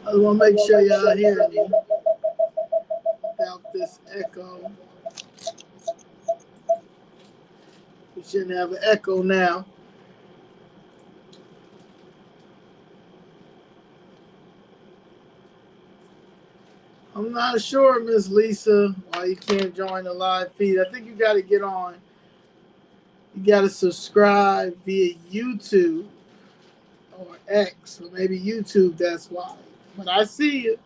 I want to make sure y'all hear me without this echo. We shouldn't have an echo now. I'm not sure, Miss Lisa, why you can't join the live feed. I think you got to get on. You got to subscribe via YouTube or X, or maybe YouTube. That's why. But I see it.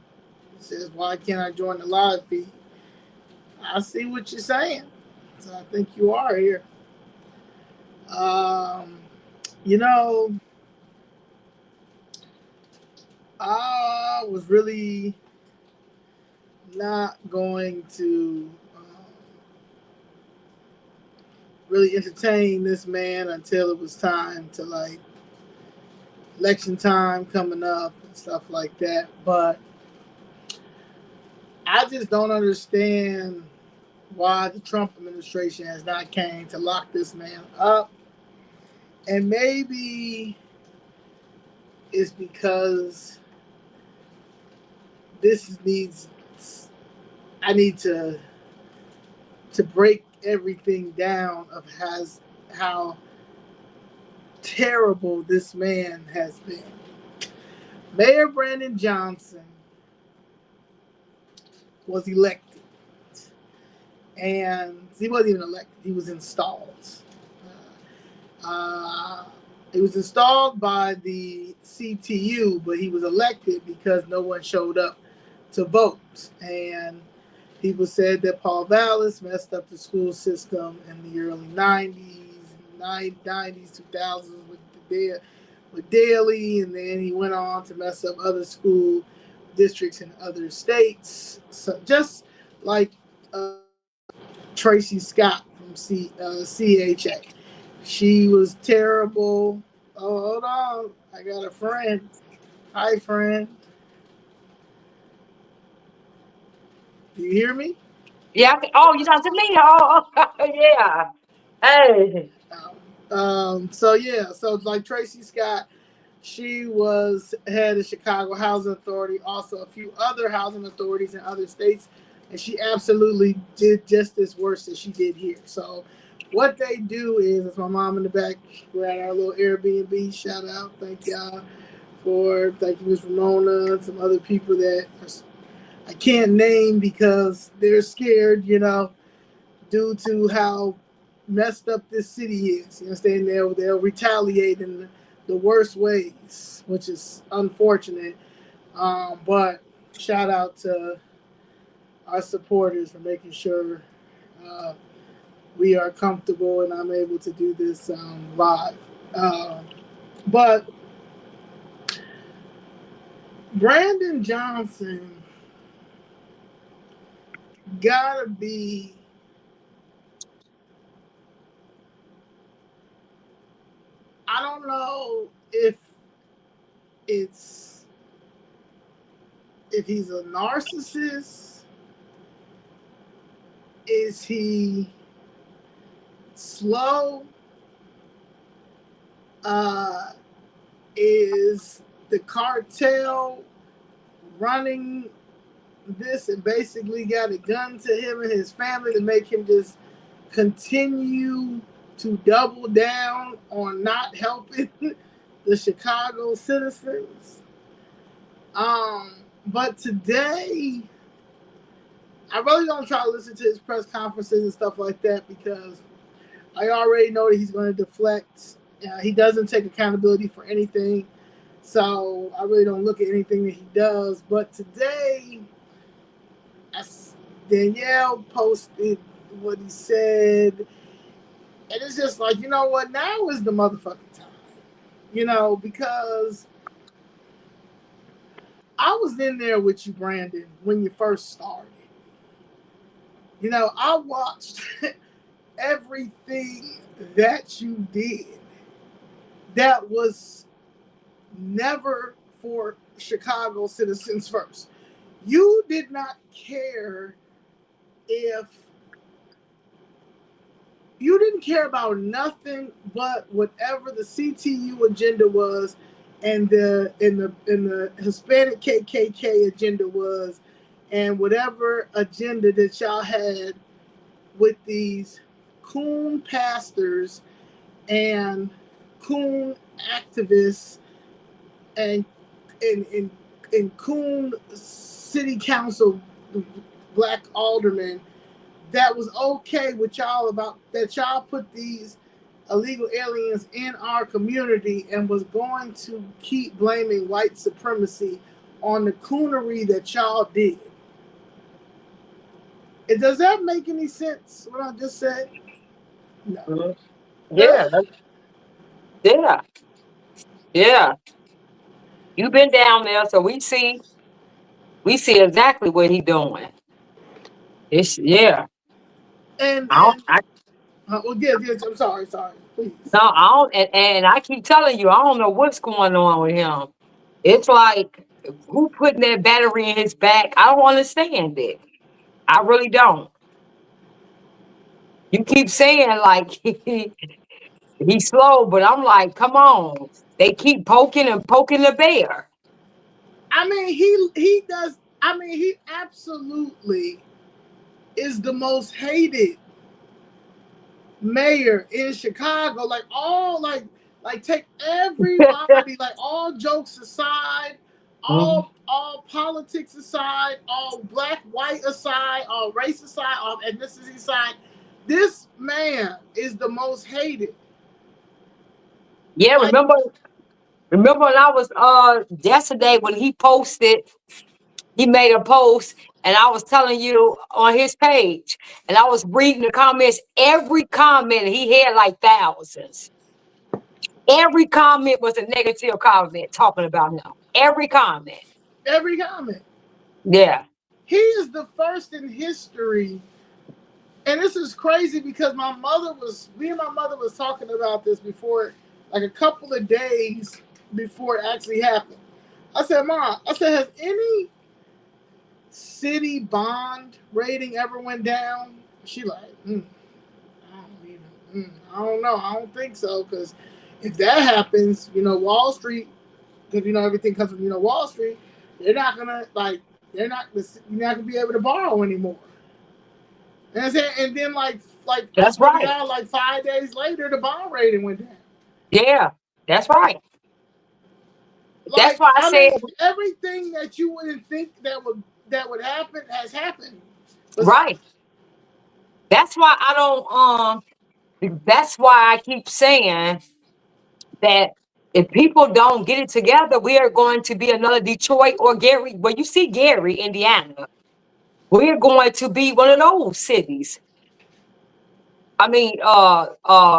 It says, "Why can't I join the live feed?" I see what you're saying. So I think you are here. Um, you know, I was really not going to really entertain this man until it was time to like election time coming up and stuff like that. But I just don't understand why the Trump administration has not came to lock this man up. And maybe it's because this needs I need to break everything down of how terrible this man has been. Mayor Brandon Johnson was elected, and he wasn't even elected; he was installed. Uh, he was installed by the CTU, but he was elected because no one showed up to vote. And people said that Paul Vallis messed up the school system in the early 2000s with Daley, and then he went on to mess up other school districts in other states. So just like Tracy Scott from CHA. She was terrible. Oh, hold on. I got a friend. Hi, friend. Do you hear me? Yeah. Oh, you talking to me? Oh, yeah. Hey. So yeah, so like Tracy Scott, she was head of Chicago Housing Authority, also a few other housing authorities in other states, and she absolutely did just as worse as she did here. So what they do is, it's my mom in the back. We're at our little Airbnb. Shout out, thank you, Miss Ramona, and some other people that I can't name because they're scared, due to how messed up this city is. You understand? They'll retaliate in the worst ways, which is unfortunate. But shout out to our supporters for making sure uh, we are comfortable and I'm able to do this live. But Brandon Johnson gotta be. I don't know it's if he's a narcissist. Is he slow? Uh, is the cartel running this and basically got a gun to him and his family to make him just continue to double down on not helping the Chicago citizens? But today, I really don't try to listen to his press conferences and stuff like that because I already know that he's going to deflect. He doesn't take accountability for anything. So I really don't look at anything that he does. But today, Danielle posted what he said. And it's just like, you know what? Now is the motherfucking time. Because I was in there with you, Brandon, when you first started. I watched everything that you did that was never for Chicago citizens first. You did not care if you didn't care about nothing but whatever the CTU agenda was, and the Hispanic KKK agenda was, and whatever agenda that y'all had with these coon pastors and coon activists and and and coon city council black aldermen, that was okay with y'all about that y'all put these illegal aliens in our community and was going to keep blaming white supremacy on the coonery that y'all did. Does that make any sense, what I just said? No. Mhm. Yeah, yeah, yeah. You've been down there, so we see exactly what he doing. It's yeah. And I don't, I well, yes, I'm sorry, please. no, I don't, and I keep telling you, I don't know what's going on with him. It's like who putting that battery in his back? I don't understand it. I really don't. You keep saying like he's slow, but I'm like, come on. They keep poking and poking the bear. I mean, he does. I mean, he absolutely is the most hated mayor in Chicago. Like take everybody, like all jokes aside, Mhm. all politics aside, all black, white aside, all race aside, all ethnicity aside, this man is the most hated. Yeah, Like remember when I was yesterday when he made a post and I was telling you on his page and I was reading the comments, every comment he had like thousands. Every comment was a negative comment talking about him. Every comment. every comment. Yeah. He is the first in history, and this is crazy because me and my mother was talking about this before, like a couple of days before it actually happened. I said, Mom, has any city bond rating ever went down? She like, I don't know. I don't think so, because if that happens, Wall Street, because everything comes from Wall Street, they're not gonna like you're not gonna be able to borrow anymore. And I said, and then like I That's swear to right. God, like 5 days later, the bond rating went down. Yeah. That's right. That's Like why I I said mean, everything that you wouldn't think that would happen has happened. But right. That's why I don't that's why I keep saying that if people don't get it together, we are going to be another Detroit or Gary. Well, you see Gary, Indiana. We're going to be one of those cities. I mean,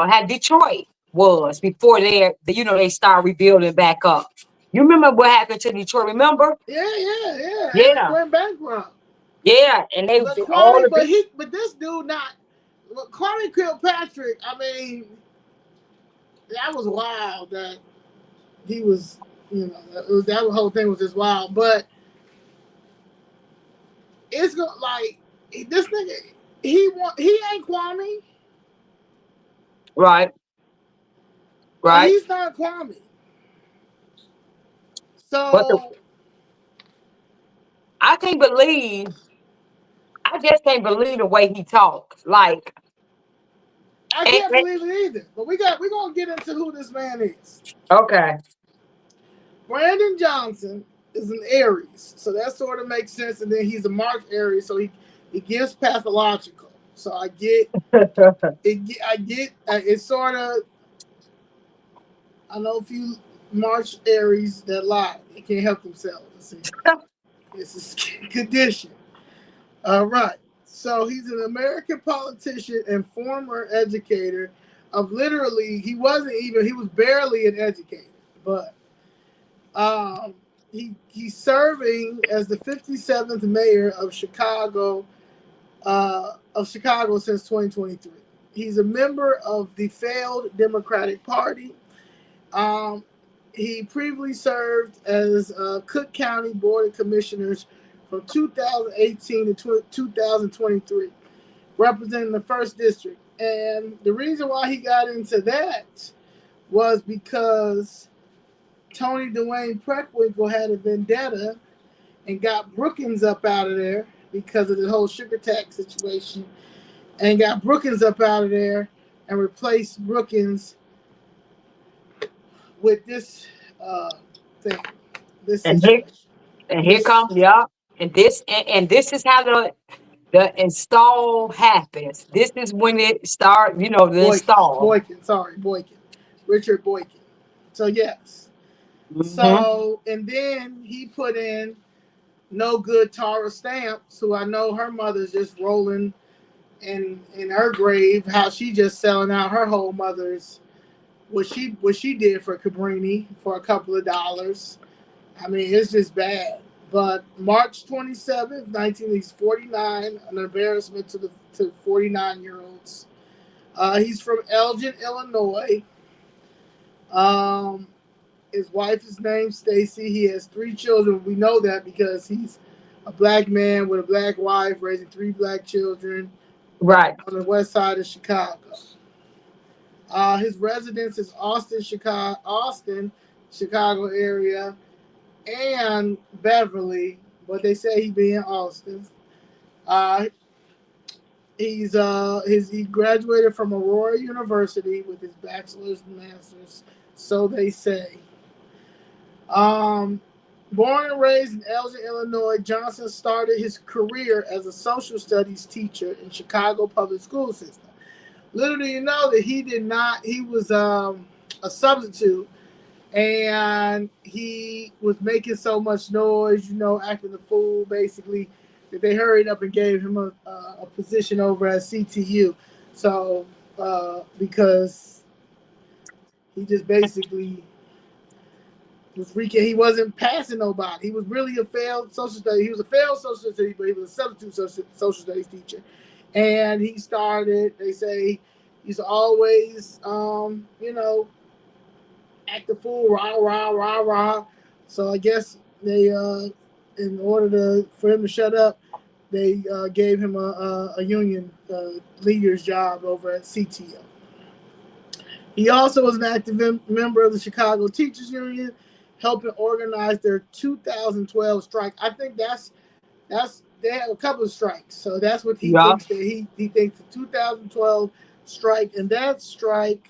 had Detroit was before they start rebuilding back up. You remember what happened to Detroit? Remember? yeah, and it Yeah, went bankrupt. yeah, and they But all Kwame, the big but this dude not. Kwame Kilpatrick. I mean, that was wild. That he was, that whole thing was just wild. But it's going like this nigga. He ain't Kwame. right, Like right. he's not Kwame. But So I can't believe, I just can't believe the way he talks. Like, I can't and believe it either. But we're gonna get into who this man is. okay, Brandon Johnson is an Aries, so that sort of makes sense. And then he's a March Aries, so he gives pathological. So I get it. I get it's sort of. I know a few March Aries that lie. They can't help themselves. It's a skin condition. All right. So he's an American politician and former educator of literally, he was barely an educator, but um, he's serving as the 57th mayor of Chicago since 2023. He's a member of the failed Democratic Party. Um, he previously served as Cook County Board of Commissioners from 2018 to 2023, representing the first district. And the reason why he got into that was because Tony Dwayne Preckwinkle had a vendetta and got Brookins up out of there because of the whole sugar tax situation, and got Brookins up out of there and replaced Brookins with this thing, this And here, situation. and here This comes, yeah. And this is how the install happens. This is when it start, the install. Boykin, Richard Boykin. So yes. Hmm. So and then he put in no good Tara Stamps, who I know her mother's just rolling in her grave, how she just selling out her whole mother's what she did for Cabrini for a couple of dollars. I mean, it's just bad. But March 27th, 19, he's 49, an embarrassment to 49-year-olds. He's from Elgin, Illinois. Um, his wife is named Stacy. He has 3 children. We know that because he's a black man with a black wife raising 3 black children Right. on the west side of Chicago. His residence is Chicago area, and Beverly, but they say he be in Austin. Uh, he graduated from Aurora University with his bachelor's and master's, so they say. Um, Born and raised in Elgin, Illinois, Johnson started his career as a social studies teacher in Chicago public school system. Little do you know that he did not. He was a substitute, and he was making so much noise, acting the fool, basically, that they hurried up and gave him a position over at CTU. So because he just basically he wasn't passing nobody. He was really a failed social studies. He was a failed social studies, but he was a substitute social studies teacher. And he started. They say he's always, act the fool, rah rah rah rah. So I guess they, in order for him to shut up, they gave him a union leader's job over at CTO. He also was an active member of the Chicago Teachers Union, helping organize their 2012 strike. I think that's they had a couple of strikes, so that's what he Yeah. thinks that he thinks the 2012 strike, and that strike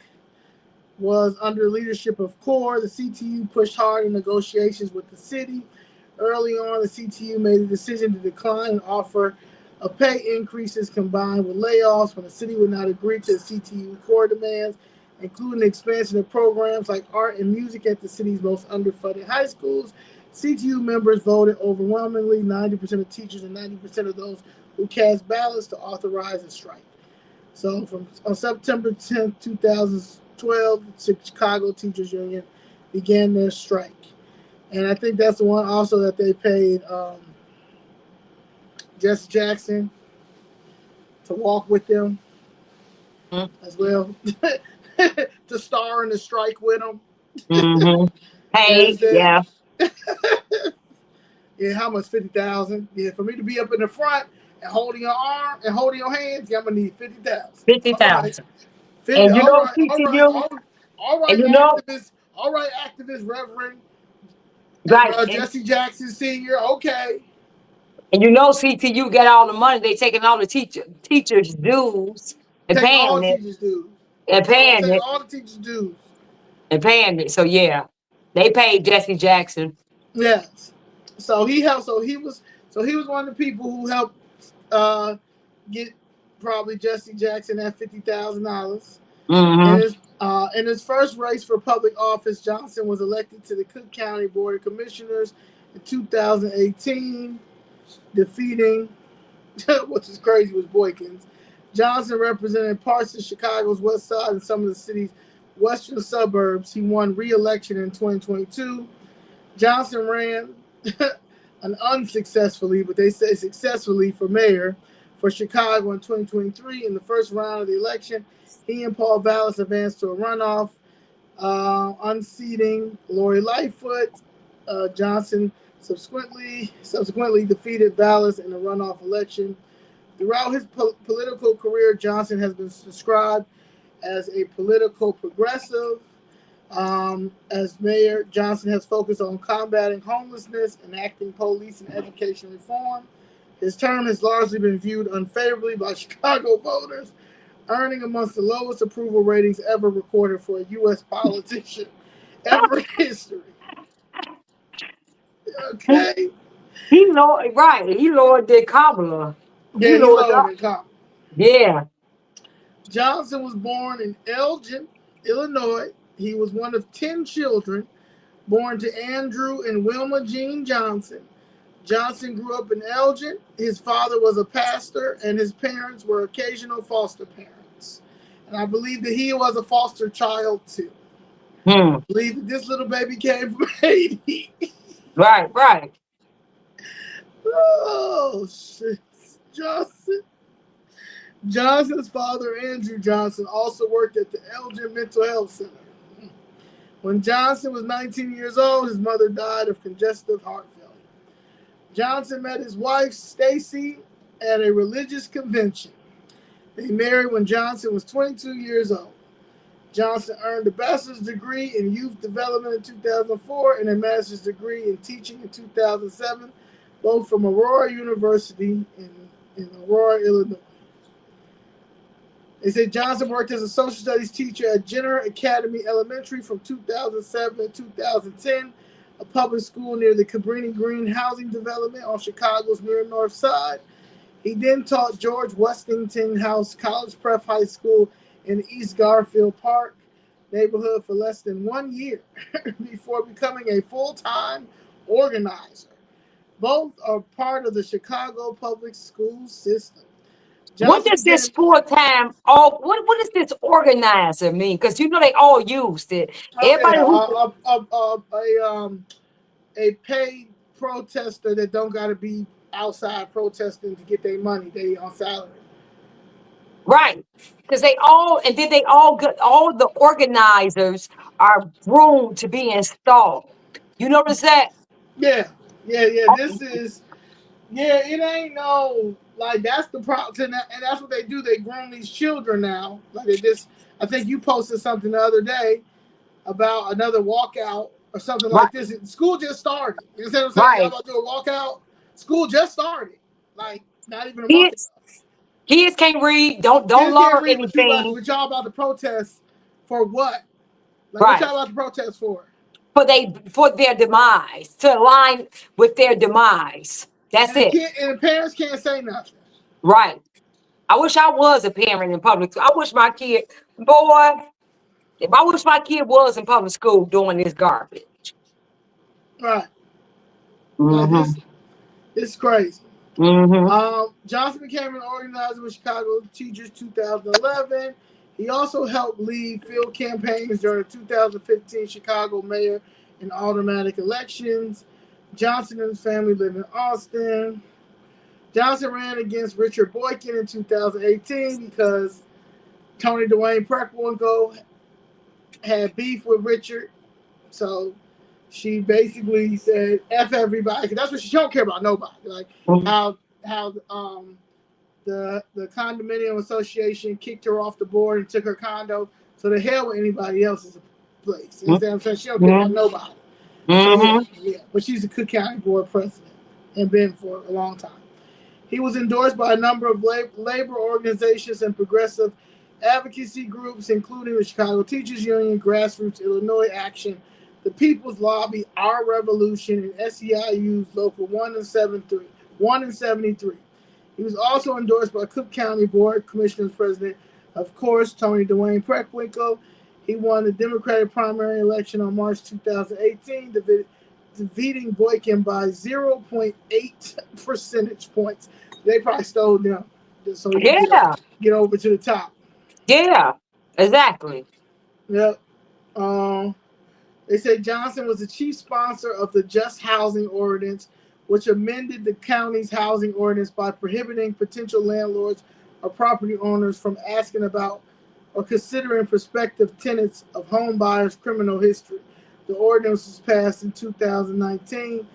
was under the leadership of CORE. The CTU pushed hard in negotiations with the city. Early on, the CTU made a decision to decline and offer a pay increases combined with layoffs when the city would not agree to the CTU core demands, including the expansion of programs like art and music at the city's most underfunded high schools. CTU members voted overwhelmingly, 90% of teachers and 90% of those who cast ballots, to authorize a strike. So on September 10th, 2012, the Chicago Teachers Union began their strike. And I think that's the one also that they paid Jesse Jackson to walk with them as well, to star in the strike with them. Mm-hmm. You Hey, understand? yeah, Yeah, how much? 50,000. Yeah, for me to be up in the front and holding your arm and holding your hands, yeah, I'm gonna need 50,000. fifty All right, thousand. 50. And All right, all right, CTU, all and right, activist. All right, activist, Reverend right, Jesse Jackson Senior. Okay, and CTU get all the money. They taking all the teachers' dues and taking all paying the it teachers' dues. and All paying taking it all the teachers' dues. and paying it. So yeah, they paid Jesse Jackson. Yes. So he helped. So he was one of the people who helped uh, get probably Jesse Jackson that $50,000. In Mm-hmm. his first race for public office, Johnson was elected to the Cook County Board of Commissioners in 2018, defeating, which is crazy, was Boykins. Johnson represented parts of Chicago's west side and some of the city's western suburbs. He won re-election in 2022. Johnson ran unsuccessfully, but they say successfully, for mayor for Chicago in 2023. In the first round of the election, he and Paul Vallis advanced to a runoff, unseating Lori Lightfoot. Johnson subsequently defeated Vallis in a runoff election. Throughout his political career, Johnson has been described as a political progressive. As mayor, Johnson has focused on combating homelessness, enacting police and education reform. His term has largely been viewed unfavorably by Chicago voters, earning amongst the lowest approval ratings ever recorded for a U.S. politician ever in history. Okay. He lowered, right. He lowered the cobbler. He Yeah, he lowered lowered up. the comp. Yeah. Johnson was born in Elgin, Illinois. He was one of 10 children born to Andrew and Wilma Jean Johnson. Johnson grew up in Elgin. His father was a pastor, and his parents were occasional foster parents. And I believe that he was a foster child too. Hmm. I believe that this little baby came from Haiti. Right, right. Oh, shit. Johnson. Johnson's father, Andrew Johnson, also worked at the Elgin Mental Health Center. When Johnson was 19 years old, his mother died of congestive heart failure. Johnson met his wife, Stacy, at a religious convention. They married when Johnson was 22 years old. Johnson earned a bachelor's degree in youth development in 2004 and a master's degree in teaching in 2007, both from Aurora University in Aurora, Illinois. They said Johnson worked as a social studies teacher at Jenner Academy Elementary from 2007 to 2010, a public school near the Cabrini Green housing development on Chicago's near north side. He then taught George Westinghouse College Prep High School in East Garfield Park neighborhood for less than 1 year before becoming a full-time organizer. Both are part of the Chicago public school system. What Johnson does this became full time all what does this organizer mean? Because you know they all used it. oh Everybody yeah who a paid protester that don't got to be outside protesting to get their money. They on salary. right. Because they all and then they all got all the organizers are groomed to be installed. You notice that? Yeah, yeah. Oh, This is yeah. It ain't no like that's the problem, and that's what they do. They groom these children now. Like they just. I think you posted something the other day about another walkout or something right, like this. School just started. You know what I'm saying? Y'all right. about to do a walkout? School just started. Like not even a month ago. Kids kids can't read, don't Kids can't learn read, anything. but y'all about to protest for what? Like what Right. y'all about to protest for? For their demise, to align with their demise. That's And the it. kid and the parents can't say nothing. Right. I wish I was a parent in public school. I wish my kid, boy, if I wish my kid was in public school doing this garbage. Right. Like Mm-hmm. this crazy. Mm-hmm. Johnson became an organizer with Chicago Teachers 2011. He also helped lead field campaigns during the 2015 Chicago mayor and automatic elections. Johnson and his family live in Austin. Johnson ran against Richard Boykin in 2018 because Tony Dwayne Preckwinkle had beef with Richard. So she basically said "F everybody," because that's what she don't care about nobody. Like how the condominium association kicked her off the board and took her condo. So the hell with anybody else's place. You know what I'm saying? She don't care about nobody. So yeah, Mm-hmm. yeah. But she's a Cook County board president and been for a long time. He was endorsed by a number of labor organizations and progressive advocacy groups, including the Chicago Teachers Union, Grassroots Illinois Action, the People's Lobby, Our Revolution, and SEIU's Local 1 and 73. He was also endorsed by Cook County Board of Commissioners President, of course, Tony Dwayne Preckwinkle. He won the Democratic primary election on March 2018, defeating Boykin by 0.8 percentage points. They probably stole them just so he could Yeah. get over to the top. Yeah. Exactly. Yep. Um, they say Johnson was the chief sponsor of the Just Housing Ordinance, which amended the county's housing ordinance by prohibiting potential landlords or property owners from asking about or considering prospective tenants of home buyers' criminal history. The ordinance was passed in 2019.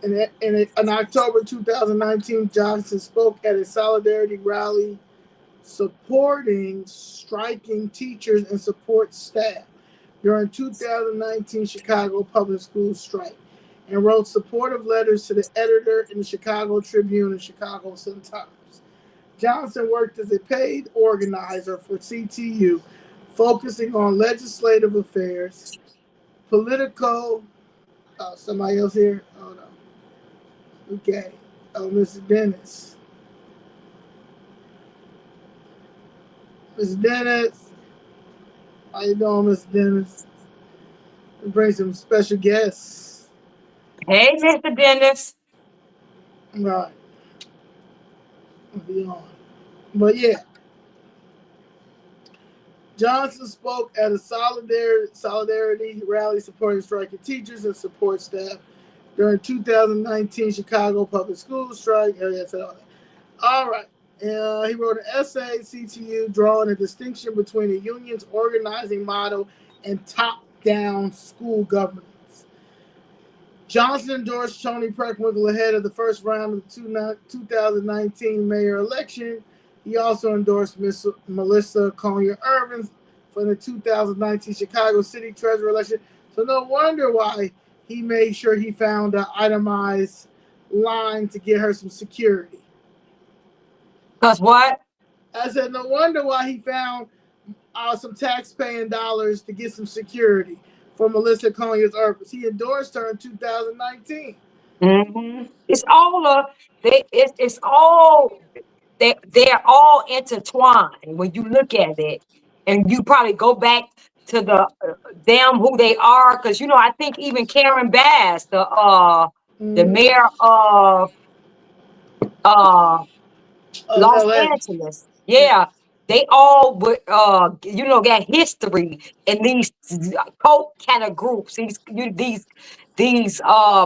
In October 2019, Johnson spoke at a solidarity rally supporting striking teachers and support staff. during 2019 Chicago public school strike and wrote supportive letters to the editor in the Chicago Tribune and Chicago Sun-Times. Johnson worked as a paid organizer for CTU, focusing on legislative affairs, political. Oh, somebody else here? Oh, no. Okay. Oh, Mr. Dennis. Mr. Dennis. How you doing, Mr. Dennis? We bring some special guests. Hey, Mr. Dennis. All right. I'll be on. But yeah, Johnson spoke at a solidarity rally supporting striking teachers and support staff during 2019 Chicago public school strike. Oh, yeah, all right. He wrote an essay, CTU, drawing a distinction between the union's organizing model and top-down school governance. Johnson endorsed Tony Preckwinkle ahead of the first round of the 2019 mayor election. He also endorsed Miss Melissa Collier-Irvin for the 2019 Chicago City Treasurer election. So no wonder why he made sure he found an itemized line to get her some security. Because what? I said, no wonder why he found some tax-paying dollars to get some security for Melissa Collier-Irvin. He endorsed her in 2019. Mm-hmm. It's all it's all they're all intertwined when you look at it, and you probably go back to the them who they are, because I think even Karen Bass, the mayor of Los LA. Angeles, yeah, they all would got history in these cult kind of groups, these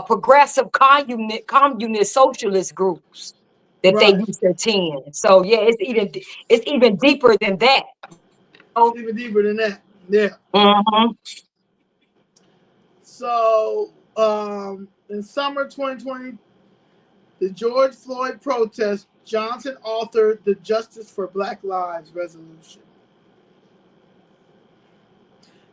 progressive communist socialist groups that they Right. used to attend. So yeah, it's even deeper than that. It's even deeper than that. Yeah. Mm-hmm. So in summer 2020, the George Floyd protest, Johnson authored the Justice for Black Lives resolution.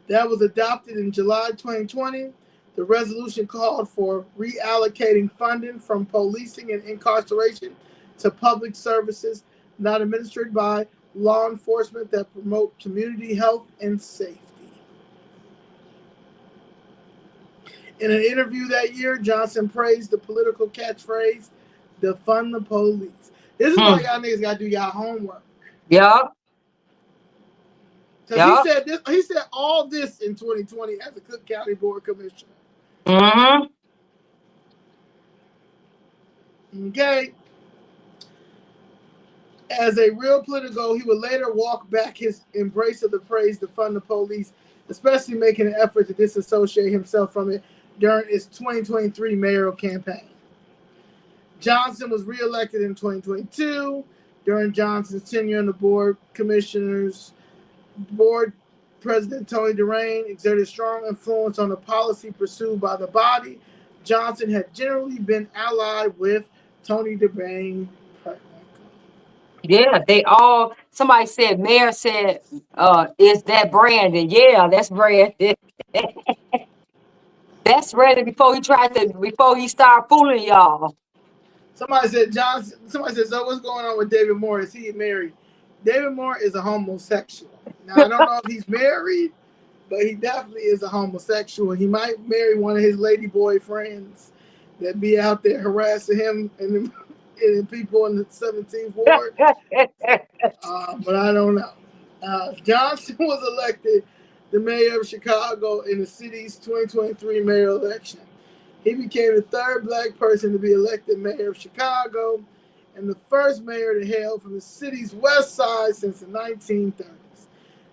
That was adopted in July 2020. The resolution called for reallocating funding from policing and incarceration to public services not administered by law enforcement that promote community health and safety. In an interview that year, Johnson praised the political catchphrase, defund the police. This is why y'all niggas gotta do y'all homework. Yeah. Because he said all this in 2020 as a Cook County Board Commissioner. Mm-hmm. Okay. As a real politico, he would later walk back his embrace of the praise to fund the police, especially making an effort to disassociate himself from it during his 2023 mayoral campaign. Johnson was reelected in 2022. During Johnson's tenure on the board, board President Tony DeRain exerted strong influence on the policy pursued by the body. Johnson had generally been allied with Tony DeRain. Yeah, somebody said, Mayor said, is that Brandon? Yeah, that's Brandon. That's Brandon before he started fooling y'all. Somebody said, so what's going on with David Moore? Is he married? David Moore is a homosexual. Now, I don't know if he's married, but he definitely is a homosexual. He might marry one of his lady boyfriends that be out there harassing him and people in the 17th Ward. But I don't know. Johnson was elected the mayor of Chicago in the city's 2023 mayoral election. He became the third black person to be elected mayor of Chicago and the first mayor to hail from the city's west side since the 1930s.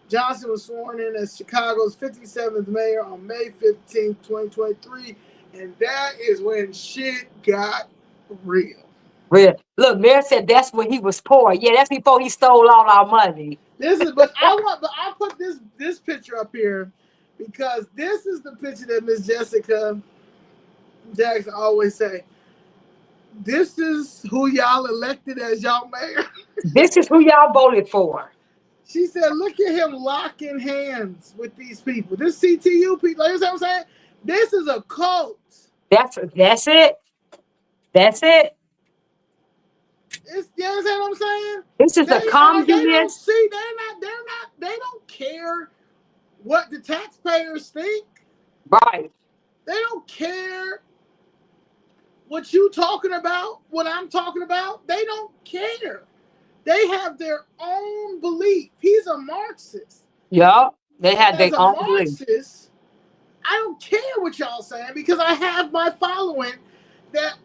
Johnson was sworn in as Chicago's 57th mayor on May 15, 2023, and that is when shit got real. Real. Look, Mayor said that's when he was poor. Yeah, that's before he stole all our money. But I put this picture up here because this is the picture that Miss Jessica Jackson always say. This is who y'all elected as y'all mayor. This is who y'all voted for. She said, look at him locking hands with these people. This CTU people, you know what I'm saying? This is a cult. That's it. That's it. It's, you understand what I'm saying? This is a They don't communist. see, they don't care what the taxpayers think. Right. They don't care what you talking about, what I'm talking about. They don't care. They have their own belief. He's a Marxist. Yeah. They had As their a own belief. Marxist, I don't care what y'all saying because I have my following that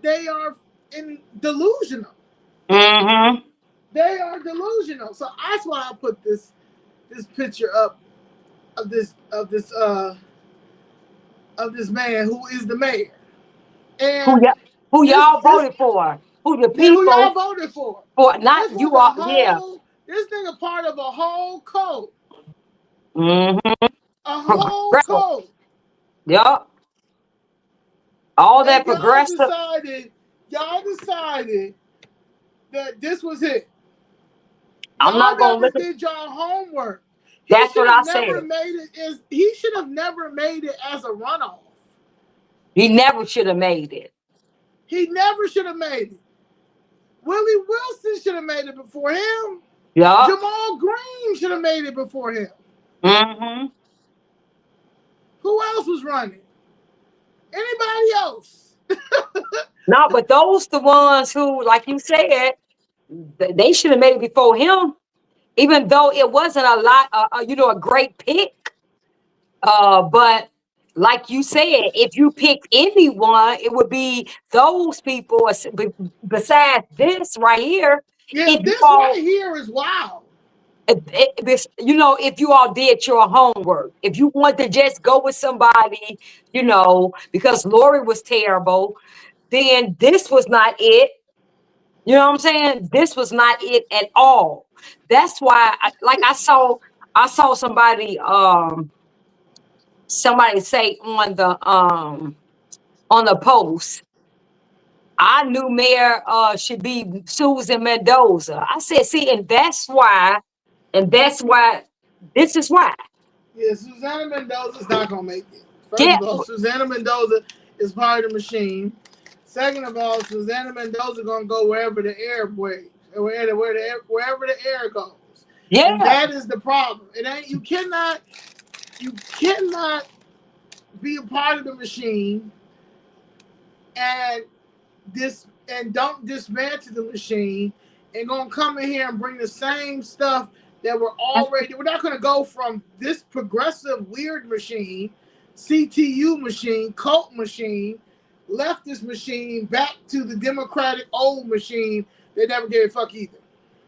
they are in delusional. Mm-hmm. They are delusional. So that's why I put this picture up of this man who is the mayor. And Who this y'all voted for? Who the yeah, who y'all people voted for? for? This Not was you all. Yeah. this nigga part of a whole code. Mm-hmm. A whole Progressive. code. Yep. All And that progressive. y'all decided that this was it. I'm Y'all not gonna never look at. did y'all homework. That's what I said. He should have never made it as a runoff. He never should have made it. He never should have made it. Willie Wilson should have made it before him. Yep. Jamal Green should have made it before him. Mm-hmm. Who else was running? Anybody else? No, but those the ones who, like you said, they should have made it before him. Even though it wasn't a lot, a great pick. But like you said, if you picked anyone, it would be those people. Besides this right here, Yeah, if you this all, right here is wild. if you all did your homework, if you want to just go with somebody, because Lori was terrible, then this was not it. You know what I'm saying? This was not it at all. That's why, I saw somebody say on the post, I knew mayor should be Susan Mendoza. I said, see, and that's why this is why. Yeah, Susanna Mendoza's not gonna make it. First Yeah, of all, Susanna Mendoza is part of the machine. Second of all, Susanna Mendoza gonna go wherever the air waves, wherever the air goes, and yeah. that is the problem. It ain't you cannot be a part of the machine and don't dismantle the machine and gonna come in here and bring the same stuff that we're not gonna go from this progressive weird machine, CTU machine, cult machine, leftist machine back to the democratic old machine that never gave a fuck either.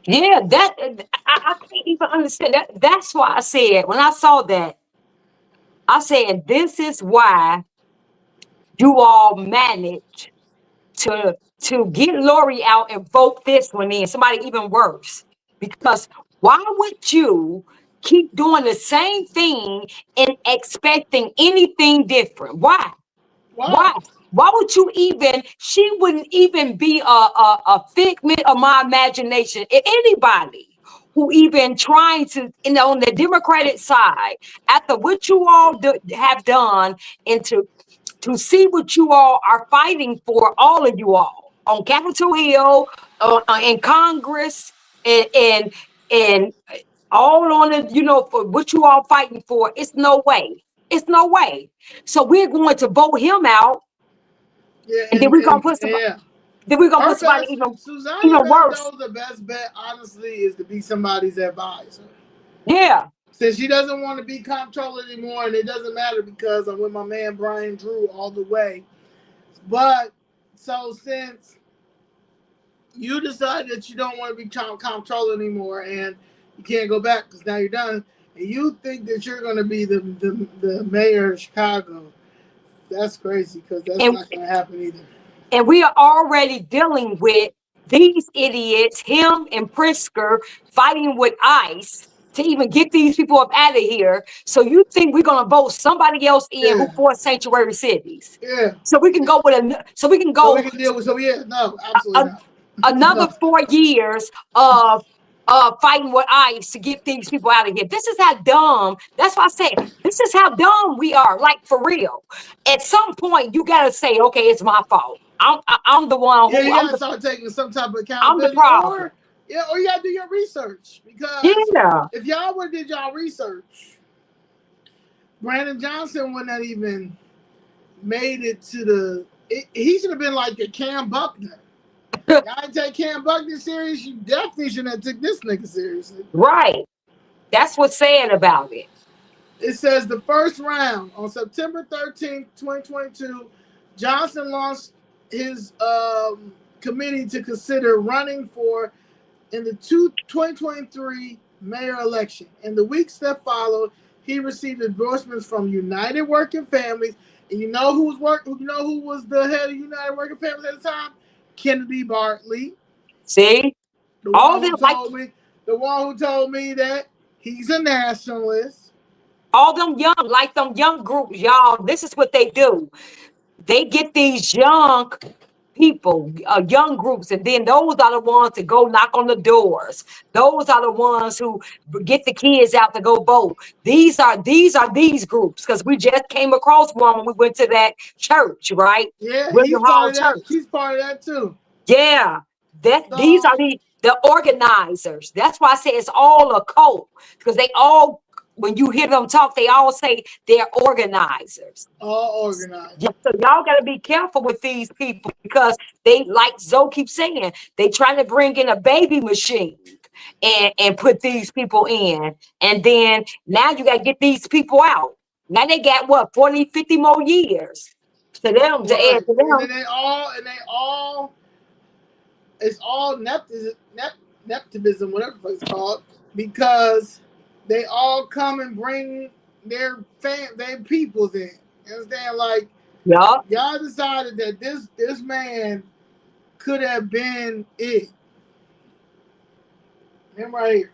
Yeah, I can't even understand that. That's why I said, when I saw that, I said, this is why you all managed to get Lori out and vote this one in, somebody even worse. Because why would you keep doing the same thing and expecting anything different? Why? Why? Why would you even? She wouldn't even be a figment of my imagination. If anybody who even trying to, on the Democratic side, after what you all have done, and to see what you all are fighting for, all of you all on Capitol Hill, in Congress, and all on it, for what you all fighting for, it's no way. It's no way. So we're going to vote him out, Yeah, and then we're gonna put somebody. yeah. Then we're gonna Her put somebody best, even Susanna worse. Mendoza's best bet, honestly, is to be somebody's advisor. Yeah. Since she doesn't want to be comptroller anymore, and it doesn't matter because I'm with my man Brian Drew all the way. But so since you decide that you don't want to be comptroller anymore, and you can't go back because now you're done, and you think that you're going to be the mayor of Chicago, that's crazy because that's not going to happen either. And we are already dealing with these idiots, him and Pritzker, fighting with ICE to even get these people up out of here. So you think we're gonna vote somebody else in who fought sanctuary cities? Yeah. So we can go with so we can go. So we can deal with. So yeah, no, absolutely not. Another 4 years of fighting with ICE to get these people out of here. This is how dumb. That's why I say this is how dumb we are. Like for real. At some point, you gotta say, okay, it's my fault. I'm the one Yeah, who you gotta start taking some type of I'm the accountability, problem. or you gotta do your research because Yeah. if y'all would did y'all research, Brandon Johnson wouldn't have even made it to the. He should have been like a Cam Buckner. Y'all ain't take Cam Buckner serious. You definitely shouldn't have took this nigga seriously. Right. That's what's saying about it. It says the first round on September 13th, 2022, Johnson launched his committee to consider running for in the 2023 mayor election. In the weeks that followed, he received endorsements from United Working Families. And you know who was the head of United Working Families at the time? Kennedy Bartley, See? the All one them who like told me that he's a nationalist. all them young groups, y'all. This is what they do. They get these young people, young groups, and then those are the ones that go knock on the doors. Those are the ones who get the kids out to go vote. These are these groups because we just came across one when we went to that church, right? Yeah, he's William part Hall of that. Church. He's part of that too. Yeah, that these So are the organizers. That's why I say it's all a cult because they all, when you hear them talk, they all say they're organizers. all organized. Yeah, so y'all got to be careful with these people because they, like Zoe keeps saying, they trying to bring in a baby machine and put these people in, and then now you got to get these people out. Now they got what 40, 50 more years to them to add Right. to And then them. it's all nepotism, whatever it's called, because they all come and bring their peoples in. You understand? Like Yup. y'all decided that this man could have been it. Him right here.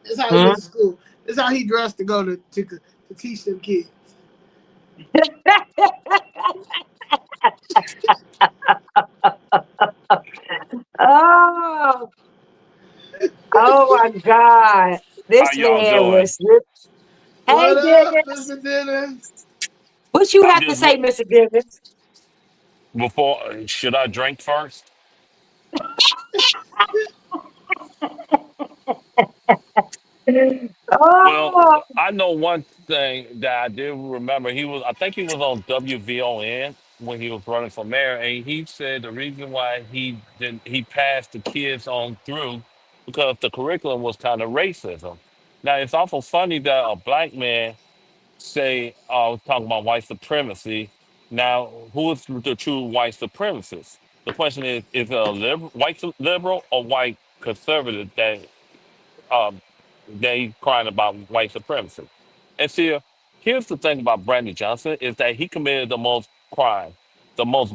That's how he went to school. That's how he dressed to go to teach them kids. Oh, oh my God. How This y'all man doing? was, hey, What up, Dennis. Mr. Dennis? What you I'm have to just say, Mr. Dennis? before. Should I drink first? Well, Oh, I know one thing that I do remember. He was, I think he was on WVON when he was running for mayor, and he said the reason why he passed the kids on through because the curriculum was kind of racism. Now it's awful funny that a black man say, talking about white supremacy. Now, who is the true white supremacist? The question is it a liberal or white conservative that they crying about white supremacy? And see, here's the thing about Brandon Johnson is that he committed the most crime. The most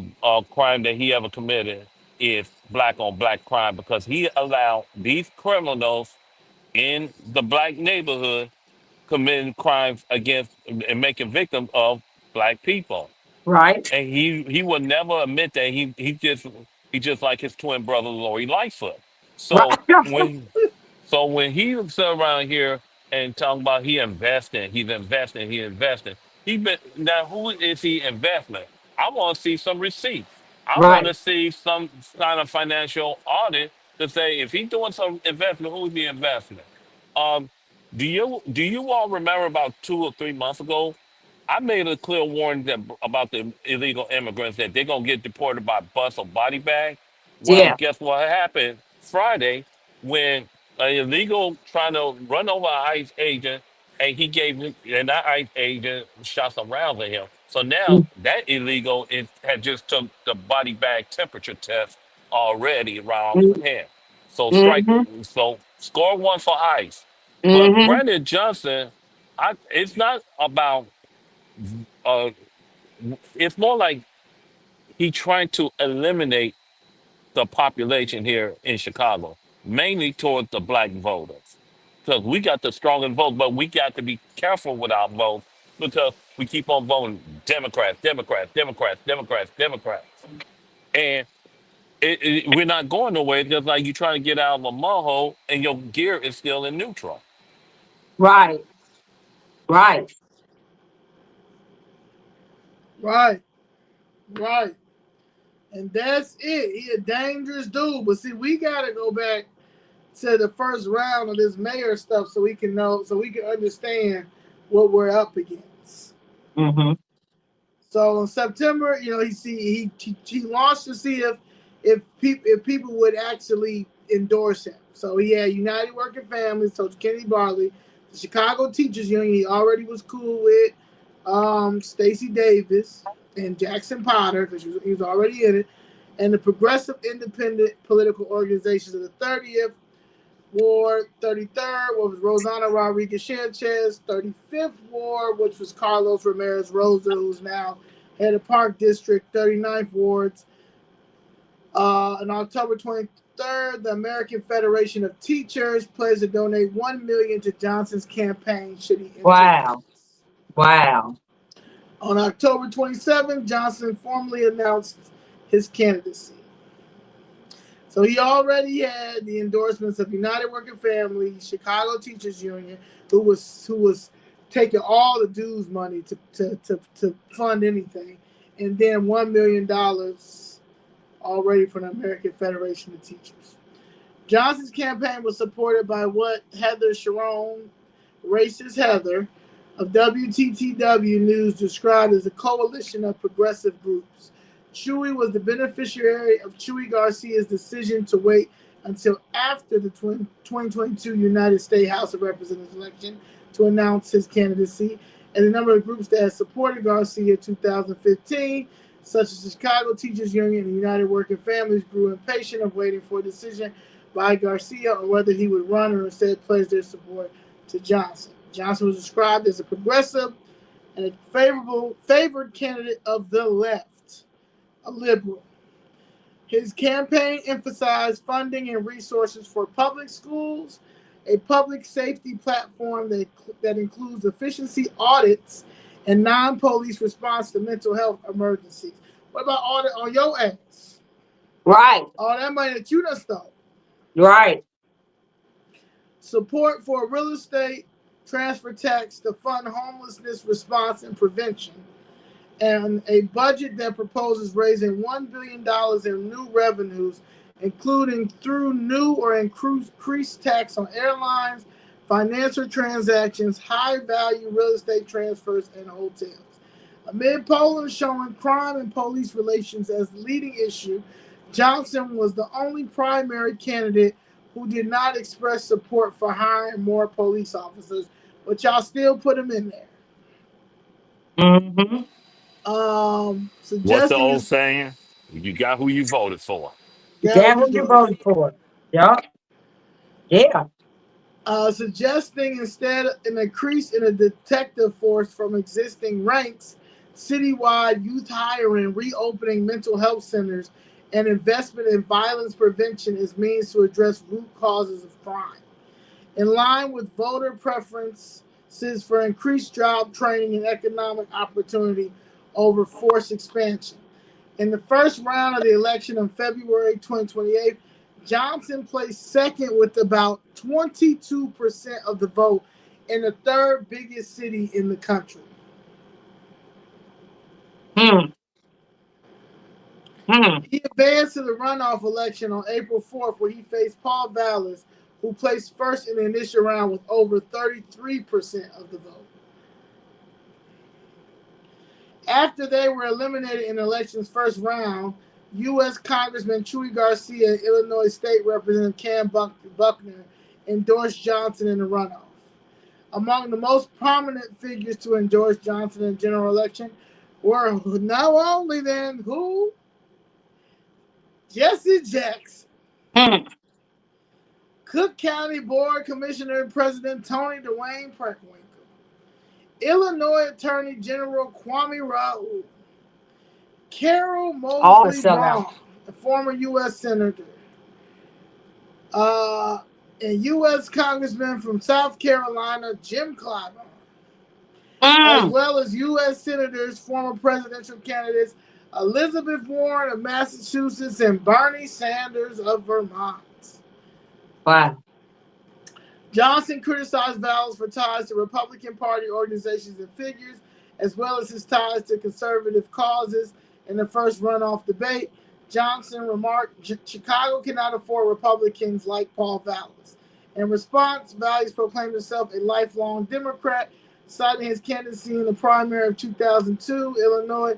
crime that he ever committed is black on black crime because he allowed these criminals in the black neighborhood committing crimes against and making victims of black people. right, And he would never admit that he just like his twin brother Lori Lightfoot. So right, when when he sit around here and talking about he's investing. He been now who is he investing? I want to see some receipts. I want right. to see some kind of financial audit to say if he's doing some investment, who's he investing? Um, do you all remember about 2 or 3 months ago? I made a clear warning about the illegal immigrants that they're gonna get deported by bus or body bag. Well, Yeah. guess what happened Friday when an illegal trying to run over an ICE agent and and that ICE agent shot some rounds at him. So now that illegal had just took the body bag temperature test already around here. So Mm-hmm. so score one for ICE. But Mm-hmm. Brandon Johnson, it's not about uh, it's more like he trying to eliminate the population here in Chicago, mainly towards the black voters. Because we got the strongest vote, but we got to be careful with our vote because we keep on voting Democrats, Democrats, Democrats, Democrats, Democrats. And we're not going nowhere. It's just like you trying to get out of a mud hole and your gear is still in neutral. Right. Right. Right, right. And that's it. He a dangerous dude. But see, we gotta go back to the first round of this mayor stuff so we can know, so we can understand what we're up against. Mm-hmm. So in September, he launched to see if people would actually endorse him. So he had United Working Families, so Kenny Barley, the Chicago Teachers Union. He already was cool with Stacey Davis and Jackson Potter because he was already in it, and the Progressive Independent Political Organizations of the 30th Ward, 33rd, was Rosana Rodriguez Sanchez, 35th Ward, which was Carlos Ramirez Rosa, who's now head of Park District, 39th Wards. On October 23rd, the American Federation of Teachers pledged to donate $1 million to Johnson's campaign should he enter Wow. office. Wow. On October 27th, Johnson formally announced his candidacy. So he already had the endorsements of United Working Family, Chicago Teachers Union, who was taking all the dues money to fund anything, and then $1 million already from the American Federation of Teachers. Johnson's campaign was supported by what Heather Sharon, racist Heather, of WTTW News described as a coalition of progressive groups. Chuy was the beneficiary of Chuy Garcia's decision to wait until after the 2022 United States House of Representatives election to announce his candidacy, and the number of groups that had supported Garcia in 2015, such as the Chicago Teachers Union and the United Working Families, grew impatient of waiting for a decision by Garcia on whether he would run or instead pledge their support to Johnson. Johnson was described as a progressive and a favored candidate of the left, a liberal. His campaign emphasized funding and resources for public schools, a public safety platform that includes efficiency audits and non-police response to mental health emergencies. What about audit on your ass? Right. All that money that you done stole. Right. Support for real estate transfer tax to fund homelessness response and prevention, and a budget that proposes raising $1 billion in new revenues, including through new or increased tax on airlines, financial transactions, high-value real estate transfers, and hotels. Amid polls showing crime and police relations as the leading issue, Johnson was the only primary candidate who did not express support for hiring more police officers, but y'all still put him in there. Mm-hmm. What's the Suggesting old his saying? You got who you voted for. yeah, That you who you voted. voted for. Yup. Yeah. Suggesting instead an increase in a detective force from existing ranks, citywide youth hiring, reopening mental health centers, and investment in violence prevention as means to address root causes of crime. In line with voter preferences for increased job training and economic opportunity over force expansion. In the first round of the election on February 2028, Johnson placed second with about 22% of the vote in the third biggest city in the country. Hmm. Hmm. He advanced to the runoff election on April 4th, where he faced Paul Vallis, who placed first in the initial round with over 33% of the vote. After they were eliminated in the election's first round, U.S. Congressman Chuy Garcia and Illinois State Representative Cam Buckner endorsed Johnson in the runoff. Among the most prominent figures to endorse Johnson in the general election were not only then who? Jesse Jackson, Hmm. Cook County Board Commissioner President Tony Dwayne Perkwinkle, Illinois Attorney General Kwame Raoul, Carol All the Mosley sellouts. Braun, a former U.S. Senator, and U.S. Congressman from South Carolina, Jim Clyburn, as Mm. well as U.S. Senators, former presidential candidates Elizabeth Warren of Massachusetts, and Bernie Sanders of Vermont. Wow. Johnson criticized Vallas for ties to Republican Party organizations and figures, as well as his ties to conservative causes in the first runoff debate. Johnson remarked, Chicago cannot afford Republicans like Paul Vallas. In response, Vallas proclaimed himself a lifelong Democrat, citing his candidacy in the primary of 2002 Illinois